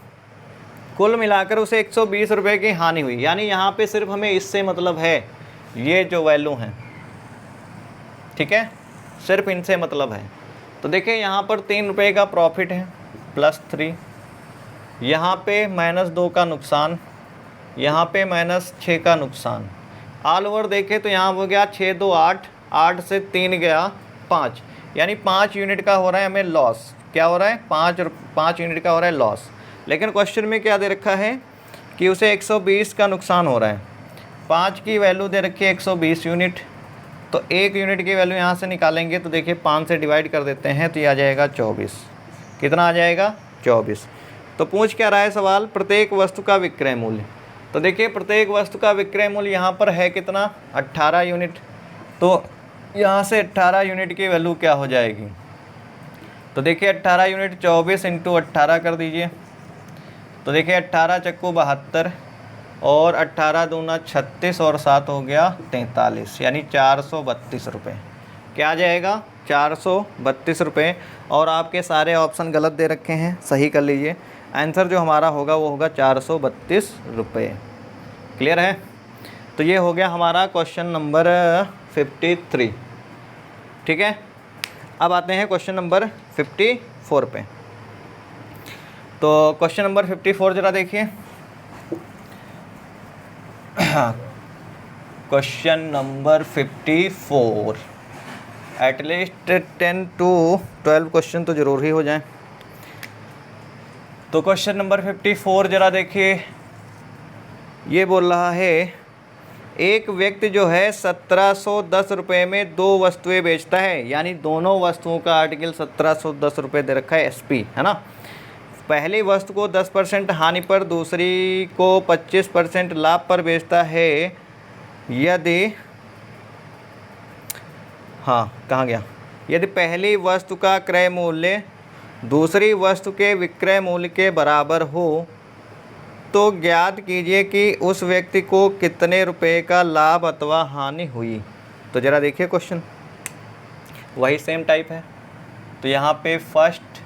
कुल मिलाकर उसे 120 रुपये की हानि हुई, यानी यहाँ पे सिर्फ हमें इससे मतलब है, ये जो वैल्यू हैं, ठीक है, सिर्फ इनसे मतलब है। तो देखिए यहाँ पर 3 रुपये का प्रॉफिट है, +3, यहाँ पे -2 का नुकसान, यहाँ पे -6 का नुकसान। ऑल ओवर देखें तो यहाँ हो गया 6, 2, 8, 8 से 3 गया 5, यानी 5 यूनिट का हो रहा है हमें लॉस। क्या हो रहा है, 5 यूनिट का हो रहा है लॉस। लेकिन क्वेश्चन में क्या दे रखा है कि उसे 120 का नुकसान हो रहा है। 5 की वैल्यू दे रखी है 120 यूनिट, तो 1 यूनिट की वैल्यू यहाँ से निकालेंगे, तो देखिए 5 से डिवाइड कर देते हैं, तो ये आ जाएगा 24। कितना आ जाएगा, 24। तो पूछ क्या रहा है सवाल, प्रत्येक वस्तु का विक्रय मूल्य। तो देखिए प्रत्येक वस्तु का विक्रय मूल्य यहाँ पर है कितना, 18 यूनिट। तो यहाँ से 18 यूनिट की वैल्यू क्या हो जाएगी, तो देखिए 18 यूनिट 24 × 18 कर दीजिए। तो देखिए 18 चक्कू 72 और 18 दूना 36 और 7 हो गया 43, यानी 432 रुपये। क्या आ जाएगा, 432 रुपये। और आपके सारे ऑप्शन गलत दे रखे हैं, सही कर लीजिए। आंसर जो हमारा होगा वो होगा 432 रुपये। क्लियर है। तो ये हो गया हमारा क्वेश्चन नंबर 53, ठीक है। अब आते हैं क्वेश्चन नंबर 54 पे। तो क्वेश्चन नंबर 54 ज़रा देखिए। Question number 54, at least 10 to 12 question तो ज़रूर ही हो जाएं। तो क्वेश्चन नंबर 54 ज़रा देखिए, ये बोल रहा है एक व्यक्ति जो है 1710 रुपये में 2 वस्तुएं बेचता है, यानी दोनों वस्तुओं का आर्टिकल 1710 रुपये दे रखा है, SP है ना। पहली वस्तु को 10% हानि पर, दूसरी को 25% लाभ पर बेचता है। यदि कहाँ गया, यदि पहली वस्तु का क्रय मूल्य दूसरी वस्तु के विक्रय मूल्य के बराबर हो तो ज्ञात कीजिए कि उस व्यक्ति को कितने रुपए का लाभ अथवा हानि हुई। तो ज़रा देखिए क्वेश्चन, वही सेम टाइप है। तो यहाँ पे फर्स्ट,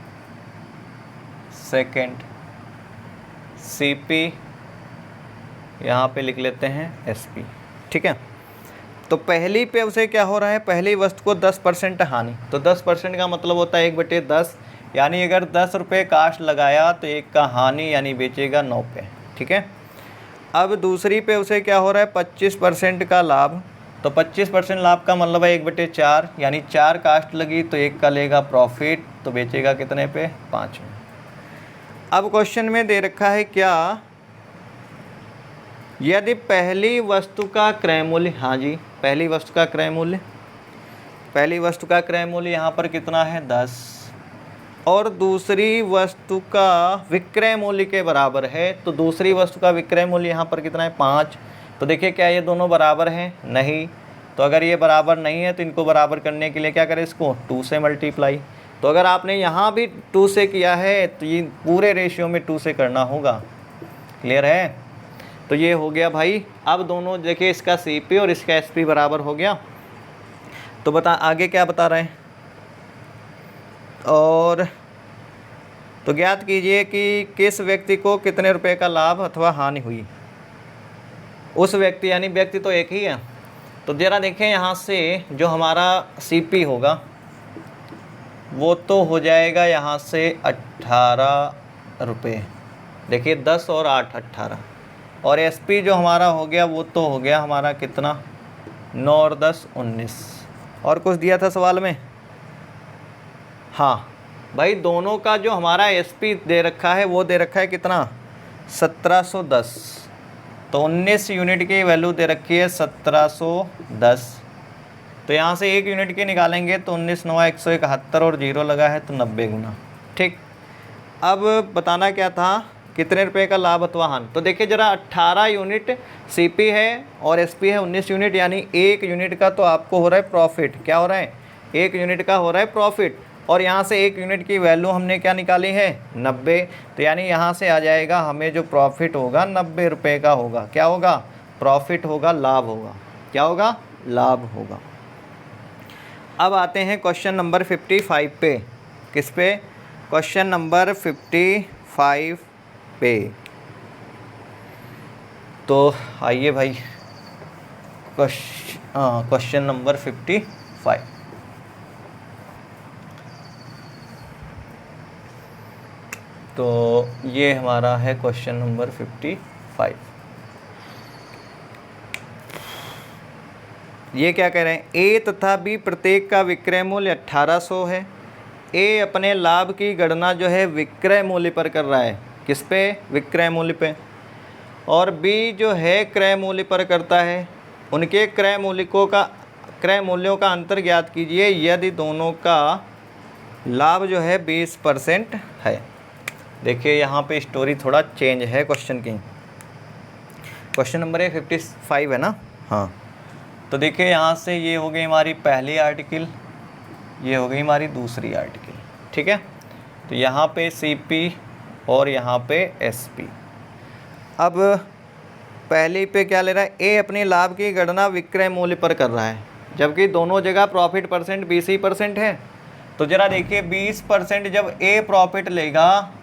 सेकंड, CP, यहाँ पे लिख लेते हैं SP, ठीक है। तो पहली पे उसे क्या हो रहा है, पहली वस्तु को 10% हानि। तो 10% का मतलब होता है 1/10, यानी अगर 10 रुपये कास्ट लगाया तो 1 का हानि, यानी बेचेगा 9 पे, ठीक है। अब दूसरी पे उसे क्या हो रहा है 25% का लाभ, तो 25% लाभ का मतलब है 1/4, यानी 4 कास्ट लगी तो 1 का लेगा प्रॉफिट, तो बेचेगा कितने पे 5 में। अब क्वेश्चन में दे रखा है क्या, यदि पहली वस्तु का क्रय मूल्य, हाँ जी पहली वस्तु का क्रय मूल्य, पहली वस्तु का क्रय मूल्य यहाँ पर कितना है 10, और दूसरी वस्तु का विक्रय मूल्य के बराबर है, तो दूसरी वस्तु का विक्रय मूल्य यहाँ पर कितना है 5। तो देखिए क्या ये दोनों बराबर हैं, नहीं। तो अगर ये बराबर नहीं है तो इनको बराबर करने के लिए क्या करें, इसको 2 से मल्टीप्लाई। तो अगर आपने यहाँ भी 2 से किया है तो ये पूरे रेशियो में 2 से करना होगा। क्लियर है? तो ये हो गया भाई। अब दोनों देखिए, इसका CP और इसका SP बराबर हो गया। तो बता आगे क्या बता रहे हैं, और तो ज्ञात कीजिए कि किस व्यक्ति को कितने रुपए का लाभ अथवा हानि हुई। उस व्यक्ति, यानी व्यक्ति तो एक ही है। तो ज़रा देखें यहाँ से जो हमारा CP होगा वो तो हो जाएगा यहाँ से 18 रुपये। देखिए 10 और 8 18, और SP जो हमारा हो गया वो तो हो गया हमारा कितना 9 और 10 19। और कुछ दिया था सवाल में, हाँ भाई दोनों का जो हमारा SP दे रखा है वो दे रखा है कितना 1710। तो 19 यूनिट की वैल्यू दे रखी है 1710। तो यहाँ से 1 यूनिट की निकालेंगे तो 19 9 171, और 0 लगा है तो 90 गुना। ठीक, अब बताना क्या था, कितने रुपए का लाभ अथवा हानि। तो देखिए ज़रा 18 यूनिट CP है और SP है 19 यूनिट, यानी 1 यूनिट का तो आपको हो रहा है प्रॉफिट। क्या हो रहा है, 1 यूनिट का हो रहा है प्रॉफिट। और यहाँ से 1 यूनिट की वैल्यू हमने क्या निकाली है 90। तो यानी यहाँ से आ जाएगा हमें जो प्रॉफिट होगा 90 रुपये का होगा। क्या होगा, प्रॉफिट होगा, लाभ होगा। क्या होगा, लाभ होगा। अब आते हैं क्वेश्चन नंबर 55 पे। किस पे, क्वेश्चन नंबर 55 पे। तो आइए भाई क्वेश्चन नंबर 55। तो ये हमारा है क्वेश्चन नंबर 55। ये क्या कह रहे हैं, A तथा B प्रत्येक का विक्रय मूल्य 1800 है। A अपने लाभ की गणना जो है विक्रय मूल्य पर कर रहा है। किस पे, विक्रय मूल्य पे। और B जो है क्रय मूल्य पर करता है। उनके क्रय मूल्यों का अंतर ज्ञात कीजिए यदि दोनों का लाभ जो है 20% है। देखिए यहाँ पे स्टोरी थोड़ा चेंज है क्वेश्चन की। क्वेश्चन नंबर 55 है ना, हाँ। तो देखिए यहाँ से ये हो गई हमारी पहली आर्टिकल, ये हो गई हमारी दूसरी आर्टिकल। ठीक है, तो यहाँ पे CP और यहाँ पे SP। अब पहली पे क्या ले रहा है, A अपने लाभ की गणना विक्रय मूल्य पर कर रहा है, जबकि दोनों जगह प्रॉफिट परसेंट 20% है। तो ज़रा देखिए 20% जब A प्रॉफिट लेगा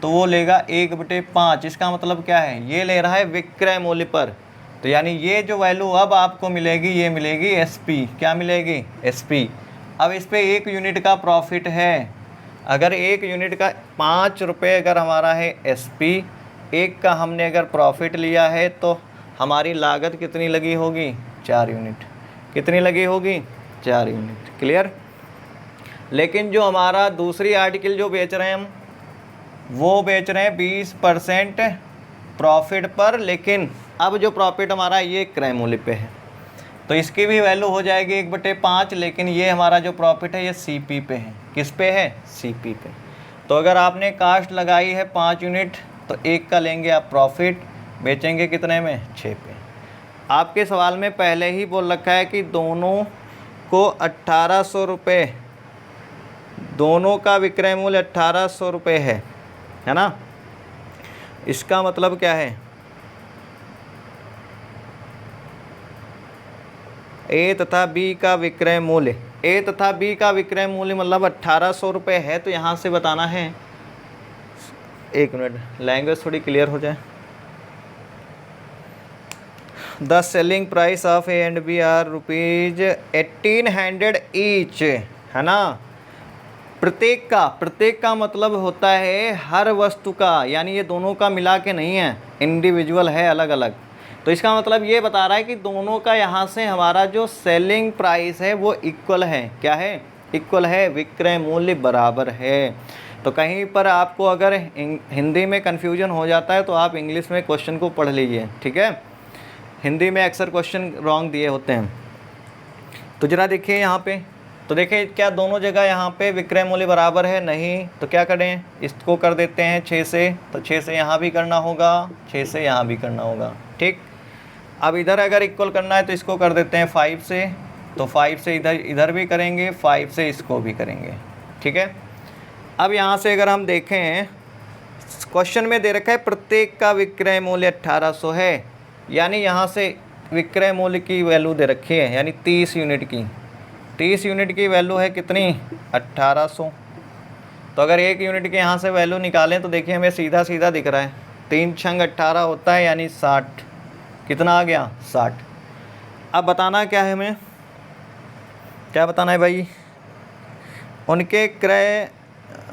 तो वो लेगा 1/5। इसका मतलब क्या है, ये ले रहा है विक्रय मूल्य पर। तो यानी ये जो वैल्यू अब आपको मिलेगी ये मिलेगी SP। क्या मिलेगी, SP। अब इस पे 1 यूनिट का प्रॉफिट है। अगर 1 यूनिट का 5 रुपये अगर हमारा है SP, 1 का हमने अगर प्रॉफिट लिया है तो हमारी लागत कितनी लगी होगी, 4 यूनिट। कितनी लगी होगी, 4 यूनिट। क्लियर। लेकिन जो हमारा दूसरी आर्टिकल जो बेच रहे हैं हम, वो बेच रहे हैं 20% प्रॉफिट पर, लेकिन अब जो प्रॉफिट हमारा ये क्रय मूल्य पे है, तो इसकी भी वैल्यू हो जाएगी 1/5। लेकिन ये हमारा जो प्रॉफिट है ये CP पे है। किस पे है, CP पे। तो अगर आपने कास्ट लगाई है 5 यूनिट तो 1 का लेंगे आप प्रॉफिट, बेचेंगे कितने में, 6 पे। आपके सवाल में पहले ही बोल रखा है कि दोनों को 1800 रुपये, दोनों का विक्रय मूल्य 1800 रुपये है ना। इसका मतलब क्या है, A तथा B का विक्रय मूल्य, A तथा B का विक्रय मूल्य मतलब 1800 रुपये है। तो यहाँ से बताना है, 1 मिनट लैंग्वेज थोड़ी क्लियर हो जाए। The selling price of A and B are rupees 1800 each, है ना। प्रत्येक का मतलब होता है हर वस्तु का, यानी ये दोनों का मिला के नहीं है, इंडिविजुअल है, अलग अलग। तो इसका मतलब ये बता रहा है कि दोनों का यहाँ से हमारा जो सेलिंग प्राइस है वो इक्वल है। क्या है? इक्वल है, विक्रय मूल्य बराबर है। तो कहीं पर आपको अगर हिंदी में कन्फ्यूजन हो जाता है तो आप इंग्लिश में क्वेश्चन को पढ़ लीजिए, ठीक है। हिंदी में अक्सर क्वेश्चन रॉन्ग दिए होते हैं। तो ज़रा देखिए यहाँ पे, तो देखिए क्या दोनों जगह यहाँ पे विक्रय मूल्य बराबर है? नहीं। तो क्या करें, इसको कर देते हैं 6 से, तो 6 से यहाँ भी करना होगा, 6 से यहाँ भी करना होगा, ठीक। अब इधर अगर इक्वल करना है तो इसको कर देते हैं 5 से, तो 5 से इधर भी करेंगे, 5 से इसको भी करेंगे, ठीक है। अब यहाँ से अगर हम देखें, क्वेश्चन में दे रखा है प्रत्येक का विक्रय मूल्य 1800 है, यानी यहाँ से विक्रय मूल्य की वैल्यू दे रखी है, यानी 30 यूनिट की। 30 यूनिट की वैल्यू है कितनी? 1800। तो अगर 1 यूनिट के यहाँ से वैल्यू निकालें तो देखिए हमें सीधा सीधा दिख रहा है, 3 छंग 18 होता है, यानी 60। कितना आ गया? 60। अब बताना क्या है हमें, क्या बताना है भाई? उनके क्रय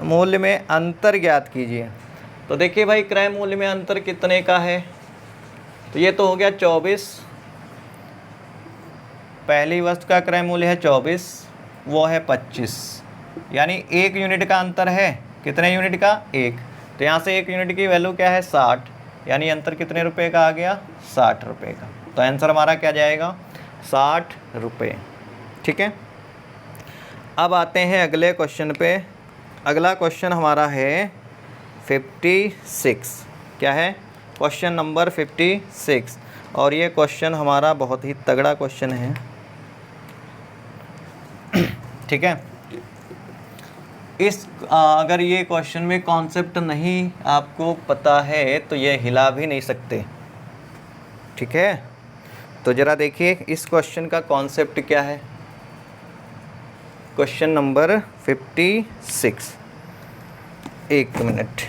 मूल्य में अंतर ज्ञात कीजिए। तो देखिए भाई क्रय मूल्य में अंतर कितने का है? तो ये तो हो गया 24। पहली वस्तु का क्रय मूल्य है 24, वो है 25, यानी 1 यूनिट का अंतर है। कितने यूनिट का? 1। तो यहाँ से 1 यूनिट की वैल्यू क्या है? 60, यानी अंतर कितने रुपए का आ गया? 60 रुपये का। तो आंसर हमारा क्या जाएगा? 60 रुपये, ठीक है। अब आते हैं अगले क्वेश्चन पे। अगला क्वेश्चन हमारा है 56। क्या है? Question number 56। और ये क्वेश्चन हमारा बहुत ही तगड़ा क्वेश्चन है, ठीक है। अगर ये क्वेश्चन में कॉन्सेप्ट नहीं आपको पता है तो ये हिला भी नहीं सकते, ठीक है। तो ज़रा देखिए इस क्वेश्चन का कॉन्सेप्ट क्या है। Question number 56, 1 minute.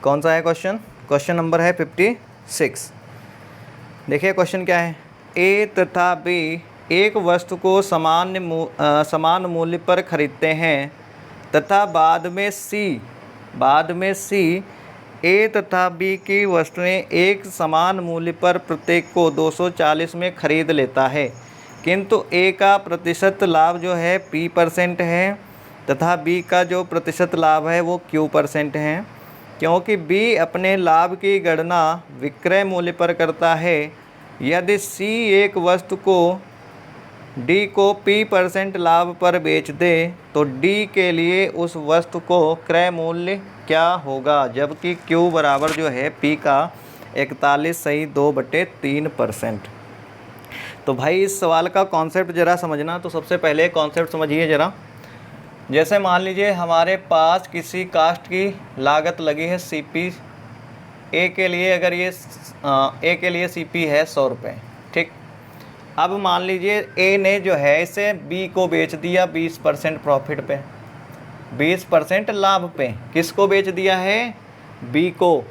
कौन सा है क्वेश्चन? क्वेश्चन नंबर है 56। देखिए क्वेश्चन क्या है। ए तथा बी एक वस्तु को समान मूल्य पर खरीदते हैं तथा बाद में सी ए तथा बी की वस्तुएं एक समान मूल्य पर प्रत्येक को 240 में खरीद लेता है, किंतु ए का प्रतिशत लाभ जो है P% है तथा बी का जो प्रतिशत लाभ है वो Q% है। क्योंकि बी अपने लाभ की गणना विक्रय मूल्य पर करता है, यदि सी एक वस्तु को डी को P% लाभ पर बेच दे तो डी के लिए उस वस्तु को क्रय मूल्य क्या होगा, जबकि Q बराबर जो है P का 41.2/3%। तो भाई इस सवाल का कॉन्सेप्ट ज़रा समझना। तो सबसे पहले कॉन्सेप्ट समझिए ज़रा। जैसे मान लीजिए हमारे पास किसी कास्ट की लागत लगी है CP, ए के लिए अगर ये ए के लिए CP है 100 रुपये, ठीक। अब मान लीजिए ए ने जो है इसे बी को बेच दिया 20% प्रॉफिट पे, 20% लाभ पे। किसको बेच दिया है? बी को।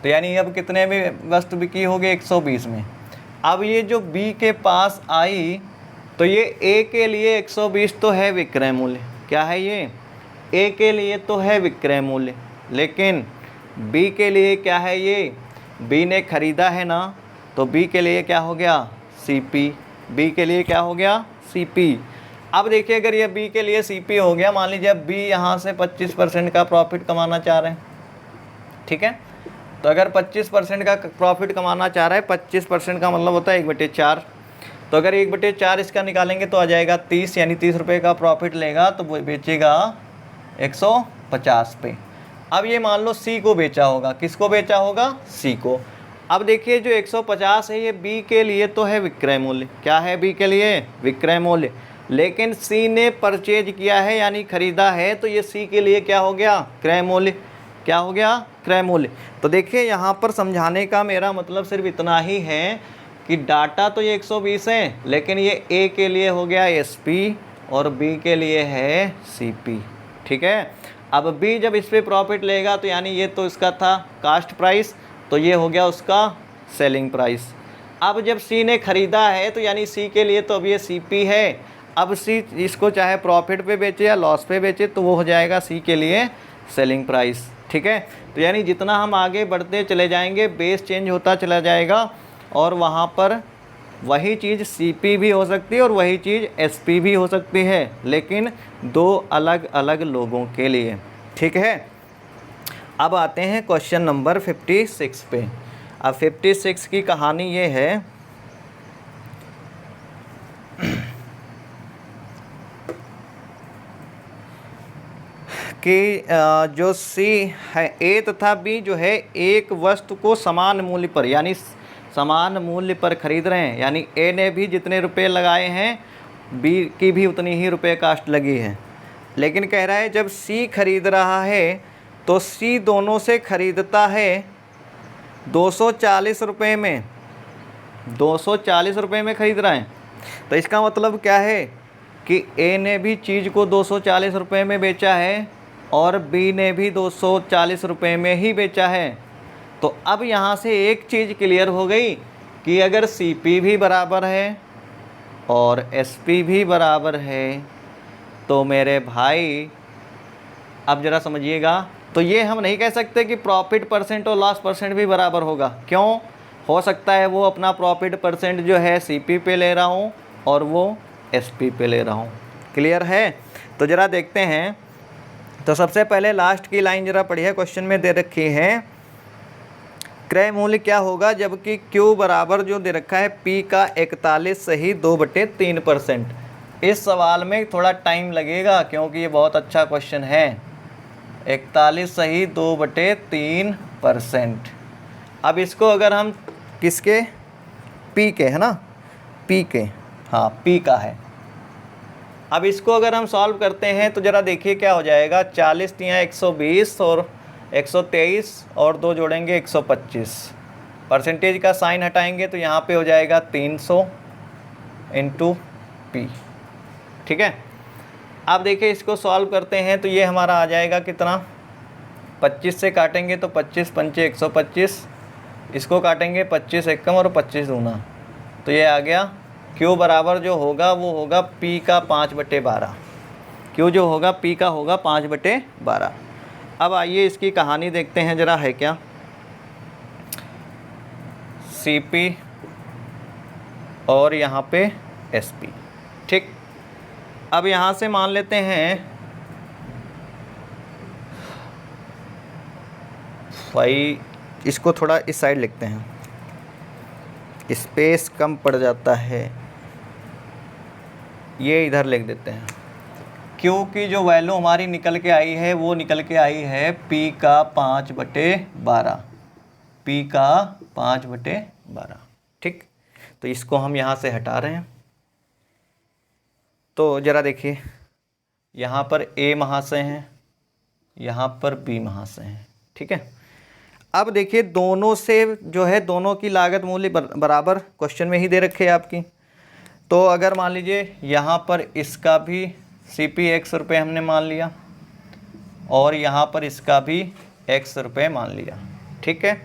तो यानी अब कितने में वस्तु बिकी होगी? 120 में। अब ये जो बी के पास आई तो ये ए के लिए 120 तो है विक्रय मूल्य। क्या है ये? ए के लिए तो है विक्रय मूल्य, लेकिन बी के लिए क्या है? ये बी ने खरीदा है ना, तो बी के लिए क्या हो गया? CP। बी के लिए क्या हो गया? CP। अब देखिए अगर ये बी के लिए CP हो गया, मान लीजिए अब बी यहाँ से 25% का प्रॉफिट कमाना चाह रहे हैं, ठीक है। तो अगर 25% का प्रॉफिट कमाना चाह रहा है, 25% का मतलब होता है 1/4। तो अगर 1/4 इसका निकालेंगे तो आ जाएगा 30, यानी 30 रुपये का प्रॉफिट लेगा तो वो बेचेगा 150 पे। अब ये मान लो सी को बेचा होगा। किसको बेचा होगा? सी को। अब देखिए जो 150 है ये बी के लिए तो है विक्रय मूल्य। क्या है बी के लिए? विक्रय मूल्य। लेकिन सी ने परचेज किया है यानी खरीदा है, तो ये सी के लिए क्या हो गया? क्रय मूल्य। क्या हो गया? क्रय मूल्य। तो देखिए यहाँ पर समझाने का मेरा मतलब सिर्फ इतना ही है कि डाटा तो ये 120 है, लेकिन ये ए के लिए हो गया एसपी और बी के लिए है सीपी। ठीक है, अब बी जब इस पर प्रॉफिट लेगा तो यानी ये तो इसका था कास्ट प्राइस, तो ये हो गया उसका सेलिंग प्राइस। अब जब सी ने ख़रीदा है तो यानी सी के लिए तो अब ये सीपी है। अब सी इसको चाहे प्रॉफिट पे बेचे या लॉस पे बेचे तो वो हो जाएगा सी के लिए सेलिंग प्राइस। ठीक है, तो यानी जितना हम आगे बढ़ते चले जाएंगे बेस चेंज होता चला जाएगा और वहाँ पर वही चीज़ सीपी भी हो सकती है और वही चीज़ एसपी भी हो सकती है, लेकिन दो अलग अलग लोगों के लिए। ठीक है, अब आते हैं क्वेश्चन नंबर 56 पे। अब 56 की कहानी ये है कि जो सी है ए तथा बी जो है एक वस्तु को समान मूल्य पर यानी समान मूल्य पर खरीद रहे हैं, यानी ए ने भी जितने रुपए लगाए हैं बी की भी उतनी ही रुपए कास्ट लगी है। लेकिन कह रहा है जब सी खरीद रहा है तो सी दोनों से खरीदता है 240 रुपये में, 240 रुपये में खरीद रहा है। तो इसका मतलब क्या है कि ए ने भी चीज़ को 240 रुपये में बेचा है और बी ने भी 240 रुपये में ही बेचा है। तो अब यहाँ से एक चीज़ क्लियर हो गई कि अगर सीपी भी बराबर है और एसपी भी बराबर है तो मेरे भाई अब ज़रा समझिएगा, तो ये हम नहीं कह सकते कि प्रॉफिट परसेंट और लॉस परसेंट भी बराबर होगा। क्यों? हो सकता है वो अपना प्रॉफिट परसेंट जो है सीपी पे ले रहा हूँ और वो एसपी पे ले रहा हूँ। क्लियर है? तो ज़रा देखते हैं। तो सबसे पहले लास्ट की लाइन ज़रा पढ़िए, क्वेश्चन में दे रखी है क्रय मूल्य क्या होगा जबकि Q बराबर जो दे रखा है P का 41 सही 2/3%। इस सवाल में थोड़ा टाइम लगेगा क्योंकि ये बहुत अच्छा क्वेश्चन है। 41 सही 2/3%। अब इसको अगर हम किसके P के है ना, P के, हाँ P का है। अब इसको अगर हम सॉल्व करते हैं तो ज़रा देखिए क्या हो जाएगा। 40 तियाँ 120 और 123 और 2 जोड़ेंगे 125। परसेंटेज का साइन हटाएंगे तो यहाँ पे हो जाएगा 300 इंटू पी। ठीक है, अब देखिए इसको सॉल्व करते हैं तो ये हमारा आ जाएगा कितना, 25 से काटेंगे तो 25 पंचे 125, इसको काटेंगे 25 एकम और 25 दूना, तो ये आ गया Q बराबर जो होगा वो होगा P का 5/12। Q जो होगा P का होगा 5/12। अब आइए इसकी कहानी देखते हैं ज़रा है क्या। CP और यहाँ पे SP। ठीक, अब यहाँ से मान लेते हैं भाई, इसको थोड़ा इस साइड लिखते हैं, स्पेस कम पड़ जाता है, ये इधर लिख देते हैं। Q की जो वैल्यू हमारी निकल के आई है वो निकल के आई है P का 5/12, P का 5/12। ठीक, तो इसको हम यहाँ से हटा रहे हैं। तो ज़रा देखिए यहाँ पर A महाशय हैं, यहाँ पर B महाशय हैं। ठीक है, अब देखिए दोनों से जो है दोनों की लागत मूल्य बराबर क्वेश्चन में ही दे रखे हैं आपकी। तो अगर मान लीजिए यहाँ पर इसका भी CP X रुपये हमने मान लिया और यहाँ पर इसका भी X रुपये मान लिया। ठीक है,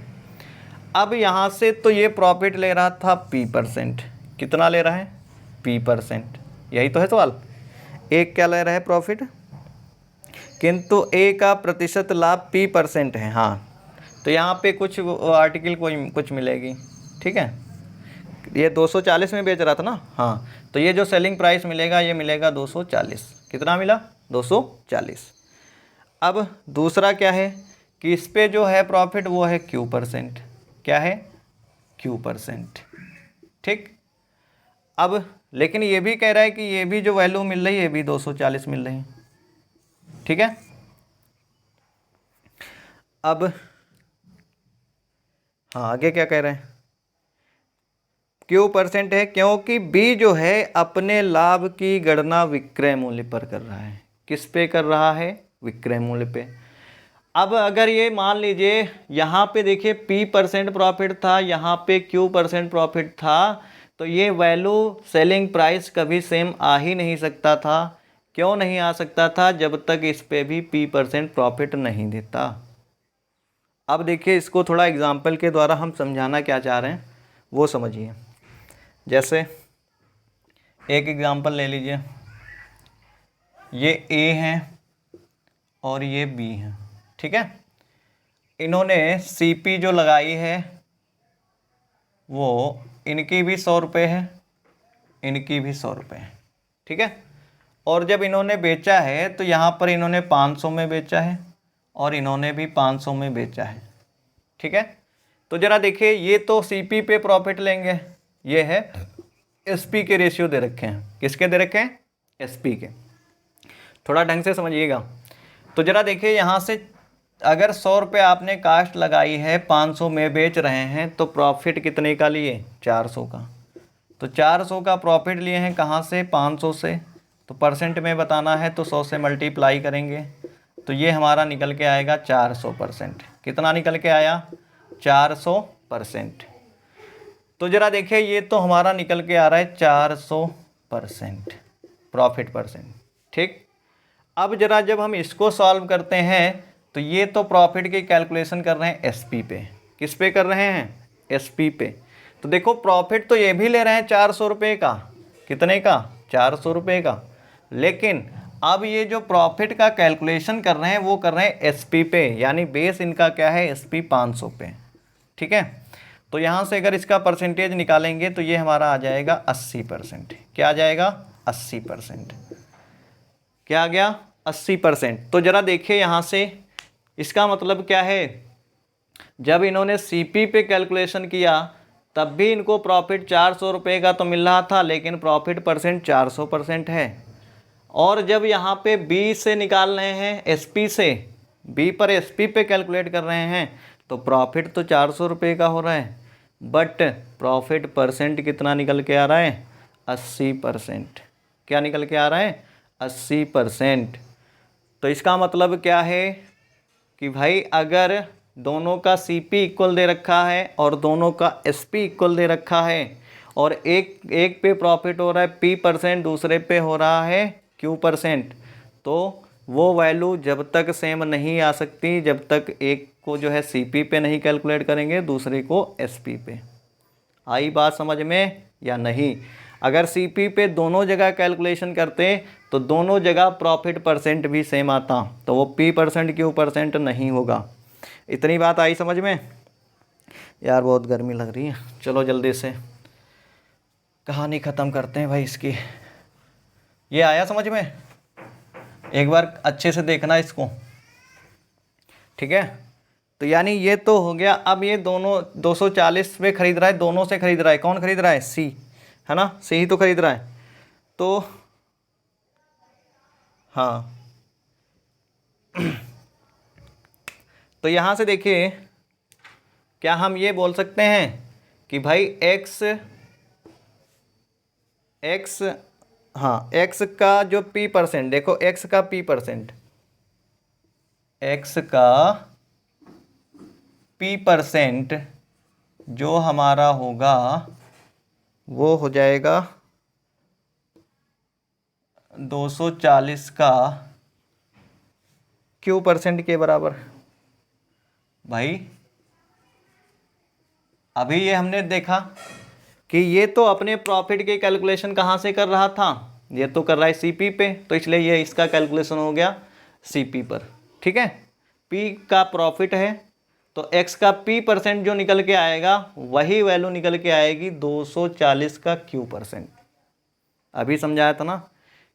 अब यहाँ से तो ये प्रॉफिट ले रहा था P%, कितना ले रहा है P%, यही तो है सवाल। एक क्या ले रहा है प्रॉफिट, किंतु A का प्रतिशत लाभ P% है। हाँ, तो यहाँ पे कुछ आर्टिकल कुछ मिलेगी। ठीक है, ये 240 में बेच रहा था ना, हाँ, तो ये जो सेलिंग प्राइस मिलेगा ये मिलेगा 240। कितना मिला? 240। अब दूसरा क्या है कि इस पे जो है प्रॉफिट वो है Q%। क्या है? Q%। ठीक, अब लेकिन ये भी कह रहा है कि ये भी जो वैल्यू मिल रही है ये भी 240 मिल रही है। ठीक है, अब हाँ आगे क्या कह रहे हैं, Q% है क्योंकि B जो है अपने लाभ की गणना विक्रय मूल्य पर कर रहा है। किस पे कर रहा है? विक्रय मूल्य पे। अब अगर ये मान लीजिए यहाँ पे देखिए P% प्रॉफिट था, यहाँ पे Q% प्रॉफिट था, तो ये वैल्यू सेलिंग प्राइस कभी सेम आ ही नहीं सकता था। क्यों नहीं आ सकता था? जब तक इस पे भी P% प्रॉफिट नहीं देता। अब देखिए इसको थोड़ा एग्जाम्पल के द्वारा हम समझाना क्या चाह रहे हैं वो समझिए। जैसे एक एग्जाम्पल ले लीजिए, ये A है और ये B है, ठीक है। इन्होंने CP जो लगाई है वो इनकी भी 100 रुपये है, इनकी भी 100 रुपये है, ठीक है। और जब इन्होंने बेचा है तो यहाँ पर इन्होंने 500 में बेचा है और इन्होंने भी 500 में बेचा है, ठीक है। तो ज़रा देखिए, ये तो CP पे प्रॉफिट लेंगे, ये है SP के रेशियो दे रखे हैं। किसके दे रखे हैं? SP के। थोड़ा ढंग से समझिएगा। तो ज़रा देखिए यहाँ से, अगर 100 रुपये आपने कास्ट लगाई है, 500 में बेच रहे हैं, तो प्रॉफिट कितने का लिए? 400 का। तो 400 का प्रॉफिट लिए हैं कहाँ से? 500 से। तो परसेंट में बताना है तो 100 से मल्टीप्लाई करेंगे, तो ये हमारा निकल के आएगा 400%। कितना निकल के आया? 400%। तो ज़रा देखिए, ये तो हमारा निकल के आ रहा है 400% प्रॉफिट परसेंट, ठीक। अब ज़रा जब हम इसको सॉल्व करते हैं तो ये तो प्रॉफिट की कैलकुलेशन कर रहे हैं SP पे। किस पे कर रहे हैं? SP पे। तो देखो प्रॉफिट तो ये भी ले रहे हैं 400 रुपये का। कितने का? 400 रुपये का। लेकिन अब ये जो प्रॉफिट का कैलकुलेशन कर रहे हैं वो कर रहे हैं SP पे, यानी बेस इनका क्या है? SP 500 पे, ठीक है। तो यहाँ से अगर इसका परसेंटेज निकालेंगे तो ये हमारा आ जाएगा 80%। क्या आ जाएगा? 80%। क्या आ गया? 80%। तो ज़रा देखिए यहाँ से, इसका मतलब क्या है? जब इन्होंने CP पे कैलकुलेशन किया तब भी इनको प्रॉफिट 400 रुपये का तो मिल रहा था, लेकिन प्रॉफिट परसेंट 400% है। और जब यहाँ पे B से निकाल रहे हैं, SP से, B पर SP पे कैलकुलेट कर रहे हैं, तो प्रॉफिट तो 400 रुपये का हो रहा है, बट प्रॉफिट परसेंट कितना निकल के आ रहा है? 80%। क्या निकल के आ रहा है? 80%। तो इसका मतलब क्या है कि भाई अगर दोनों का CP इक्वल दे रखा है और दोनों का SP इक्वल दे रखा है, और एक पे प्रॉफिट हो रहा है P%, दूसरे पे हो रहा है Q%, तो वो वैल्यू जब तक सेम नहीं आ सकती जब तक एक को जो है CP पे नहीं कैलकुलेट करेंगे, दूसरे को SP पे। आई बात समझ में या नहीं? अगर CP पे दोनों जगह कैलकुलेशन करते तो दोनों जगह प्रॉफिट परसेंट भी सेम आता, तो वो P% Q% नहीं होगा। इतनी बात आई समझ में? यार बहुत गर्मी लग रही है, चलो जल्दी से कहानी ख़त्म करते हैं भाई इसकी। ये आया समझ में? एक बार अच्छे से देखना इसको, ठीक है। तो यानी ये तो हो गया। अब ये दोनों 240 पे खरीद रहा है, दोनों से खरीद रहा है। कौन खरीद रहा है? C, है ना? C ही तो खरीद रहा है। तो हाँ तो यहाँ से देखिए, क्या हम ये बोल सकते हैं कि भाई x हाँ, x का जो P%, देखो x का P%, x का P% जो हमारा होगा वो हो जाएगा 240 का Q% के बराबर। भाई अभी ये हमने देखा कि ये तो अपने प्रॉफिट के कैलकुलेशन कहाँ से कर रहा था? ये तो कर रहा है CP पे, तो इसलिए ये इसका कैलकुलेशन हो गया CP पर, ठीक है। P का प्रॉफिट है तो x का P% जो निकल के आएगा वही वैल्यू निकल के आएगी 240 का Q%। अभी समझाया था ना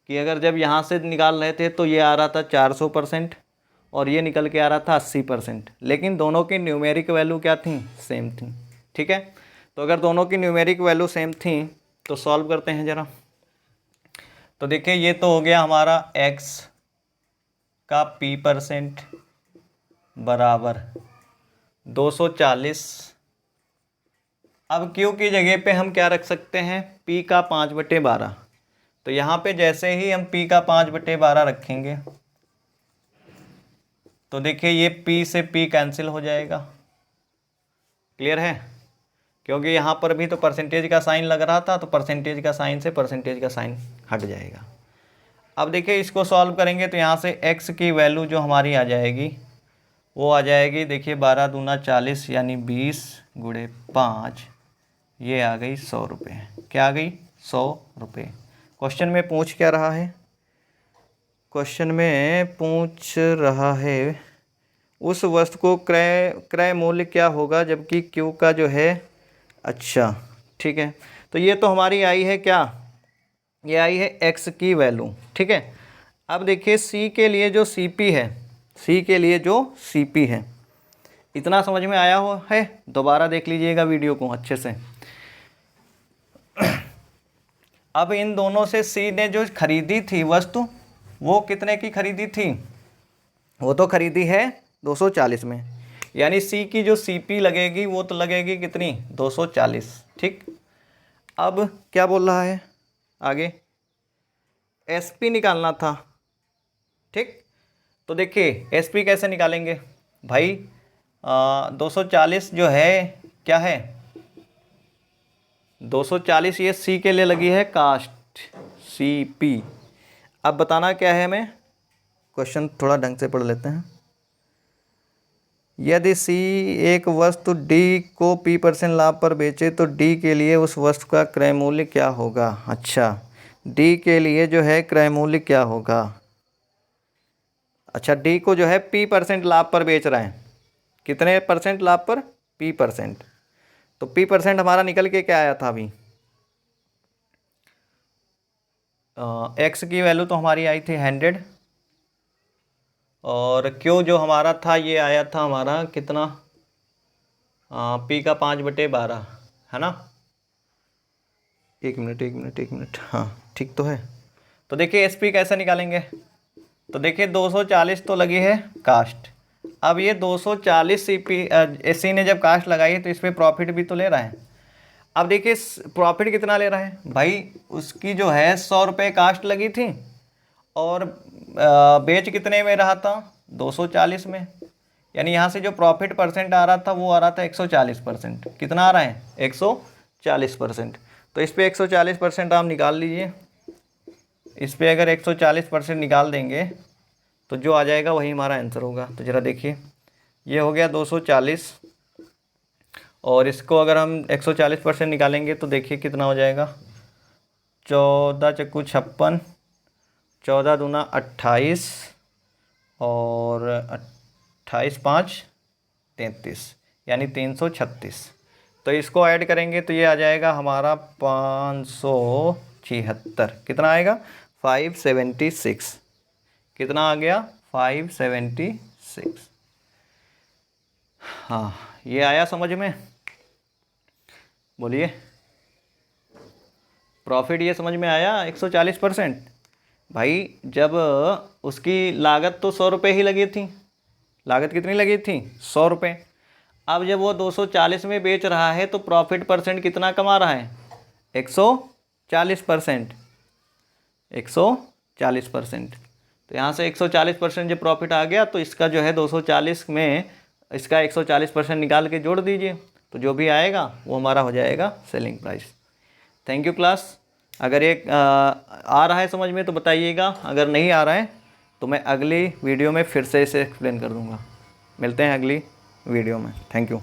कि अगर जब यहाँ से निकाल रहे थे तो ये आ रहा था 400% और ये निकल के आ रहा था 80%, लेकिन दोनों की न्यूमेरिक वैल्यू क्या थी? सेम थी, ठीक है। तो अगर दोनों की न्यूमेरिक वैल्यू सेम थी तो सॉल्व करते हैं ज़रा। तो देखिए ये तो हो गया हमारा x का P% बराबर 240। अब Q की जगह पे हम क्या रख सकते हैं? P का 5/12। तो यहाँ पे जैसे ही हम P का 5/12 रखेंगे तो देखिए ये P से P कैंसिल हो जाएगा, क्लियर है, क्योंकि यहाँ पर भी तो परसेंटेज का साइन लग रहा था, तो परसेंटेज का साइन से परसेंटेज का साइन हट जाएगा। अब देखिए इसको सॉल्व करेंगे तो यहाँ से x की वैल्यू जो हमारी आ जाएगी वो आ जाएगी, देखिए 12 दूना 40 यानी 20 गुणे 5, ये आ गई 100 रुपये। क्या आ गई? 100 रुपये। क्वेश्चन में पूछ क्या रहा है? क्वेश्चन में पूछ रहा है उस वस्तु को क्रय मूल्य क्या होगा जबकि क्यू का जो है, अच्छा ठीक है, तो ये तो हमारी आई है क्या, ये आई है x की वैल्यू, ठीक है। अब देखिए c के लिए जो CP है, c के लिए जो CP है, इतना समझ में आया हो है? दोबारा देख लीजिएगा वीडियो को अच्छे से। अब इन दोनों से c ने जो खरीदी थी वस्तु, वो कितने की खरीदी थी? वो तो खरीदी है 240 में, यानी c की जो CP लगेगी वो तो लगेगी कितनी? 240, ठीक। अब क्या बोल रहा है आगे? SP निकालना था, ठीक। तो देखिए SP कैसे निकालेंगे भाई? 240 जो है क्या है? 240 ये C के लिए लगी है कास्ट, CP। अब बताना क्या है हमें? क्वेश्चन थोड़ा ढंग से पढ़ लेते हैं। यदि C एक वस्तु D को P% लाभ पर बेचे तो D के लिए उस वस्तु का क्रय मूल्य क्या होगा? अच्छा, D के लिए जो है क्रय मूल्य क्या होगा? अच्छा, D को जो है P% लाभ पर बेच रहा है, कितने % लाभ पर? P%। तो P% हमारा निकल के क्या आया था अभी? X की वैल्यू तो हमारी आई थी 100, और Q जो हमारा था ये आया था हमारा कितना? P का 5/12 है ना? एक मिनट, हाँ ठीक तो है। तो देखिए SP कैसे निकालेंगे? तो देखिए 240 तो लगी है कास्ट। अब ये 240 C ने जब कास्ट लगाई है तो इस पर प्रॉफिट भी तो ले रहा है। अब देखिए प्रॉफिट कितना ले रहा है भाई? उसकी जो है 100 रुपये कास्ट लगी थी और बेच कितने में रहा था? 240 में, यानी यहाँ से जो प्रॉफिट % आ रहा था वो आ रहा था 140%। कितना आ रहा है? 140%। तो इस पर 140% आप निकाल लीजिए। इस पर अगर 140% निकाल देंगे तो जो आ जाएगा वही हमारा आंसर होगा। तो ज़रा देखिए, ये हो गया 240, और इसको अगर हम 140% निकालेंगे तो देखिए कितना हो जाएगा? 14 चक्कू 56, 14 दूना 28, और 28 5 33, यानी 336। तो इसको ऐड करेंगे तो ये आ जाएगा हमारा 576। कितना आएगा? 576। कितना आ गया? 576। हाँ, ये आया समझ में? बोलिए, प्रॉफिट ये समझ में आया 140%? भाई जब उसकी लागत तो 100 रुपये ही लगी थी, लागत कितनी लगी थी? 100 रुपये। अब जब वो 240 में बेच रहा है तो प्रॉफिट % कितना कमा रहा है? 140%, 140%। तो यहाँ से 140% जब प्रॉफिट आ गया तो इसका जो है 240 में इसका 140% निकाल के जोड़ दीजिए, तो जो भी आएगा वो हमारा हो जाएगा selling price. Thank you class. अगर ये आ रहा है समझ में तो बताइएगा, अगर नहीं आ रहा है तो मैं अगली वीडियो में फिर से इसे एक्सप्लेन कर दूँगा। मिलते हैं अगली वीडियो में। Thank you.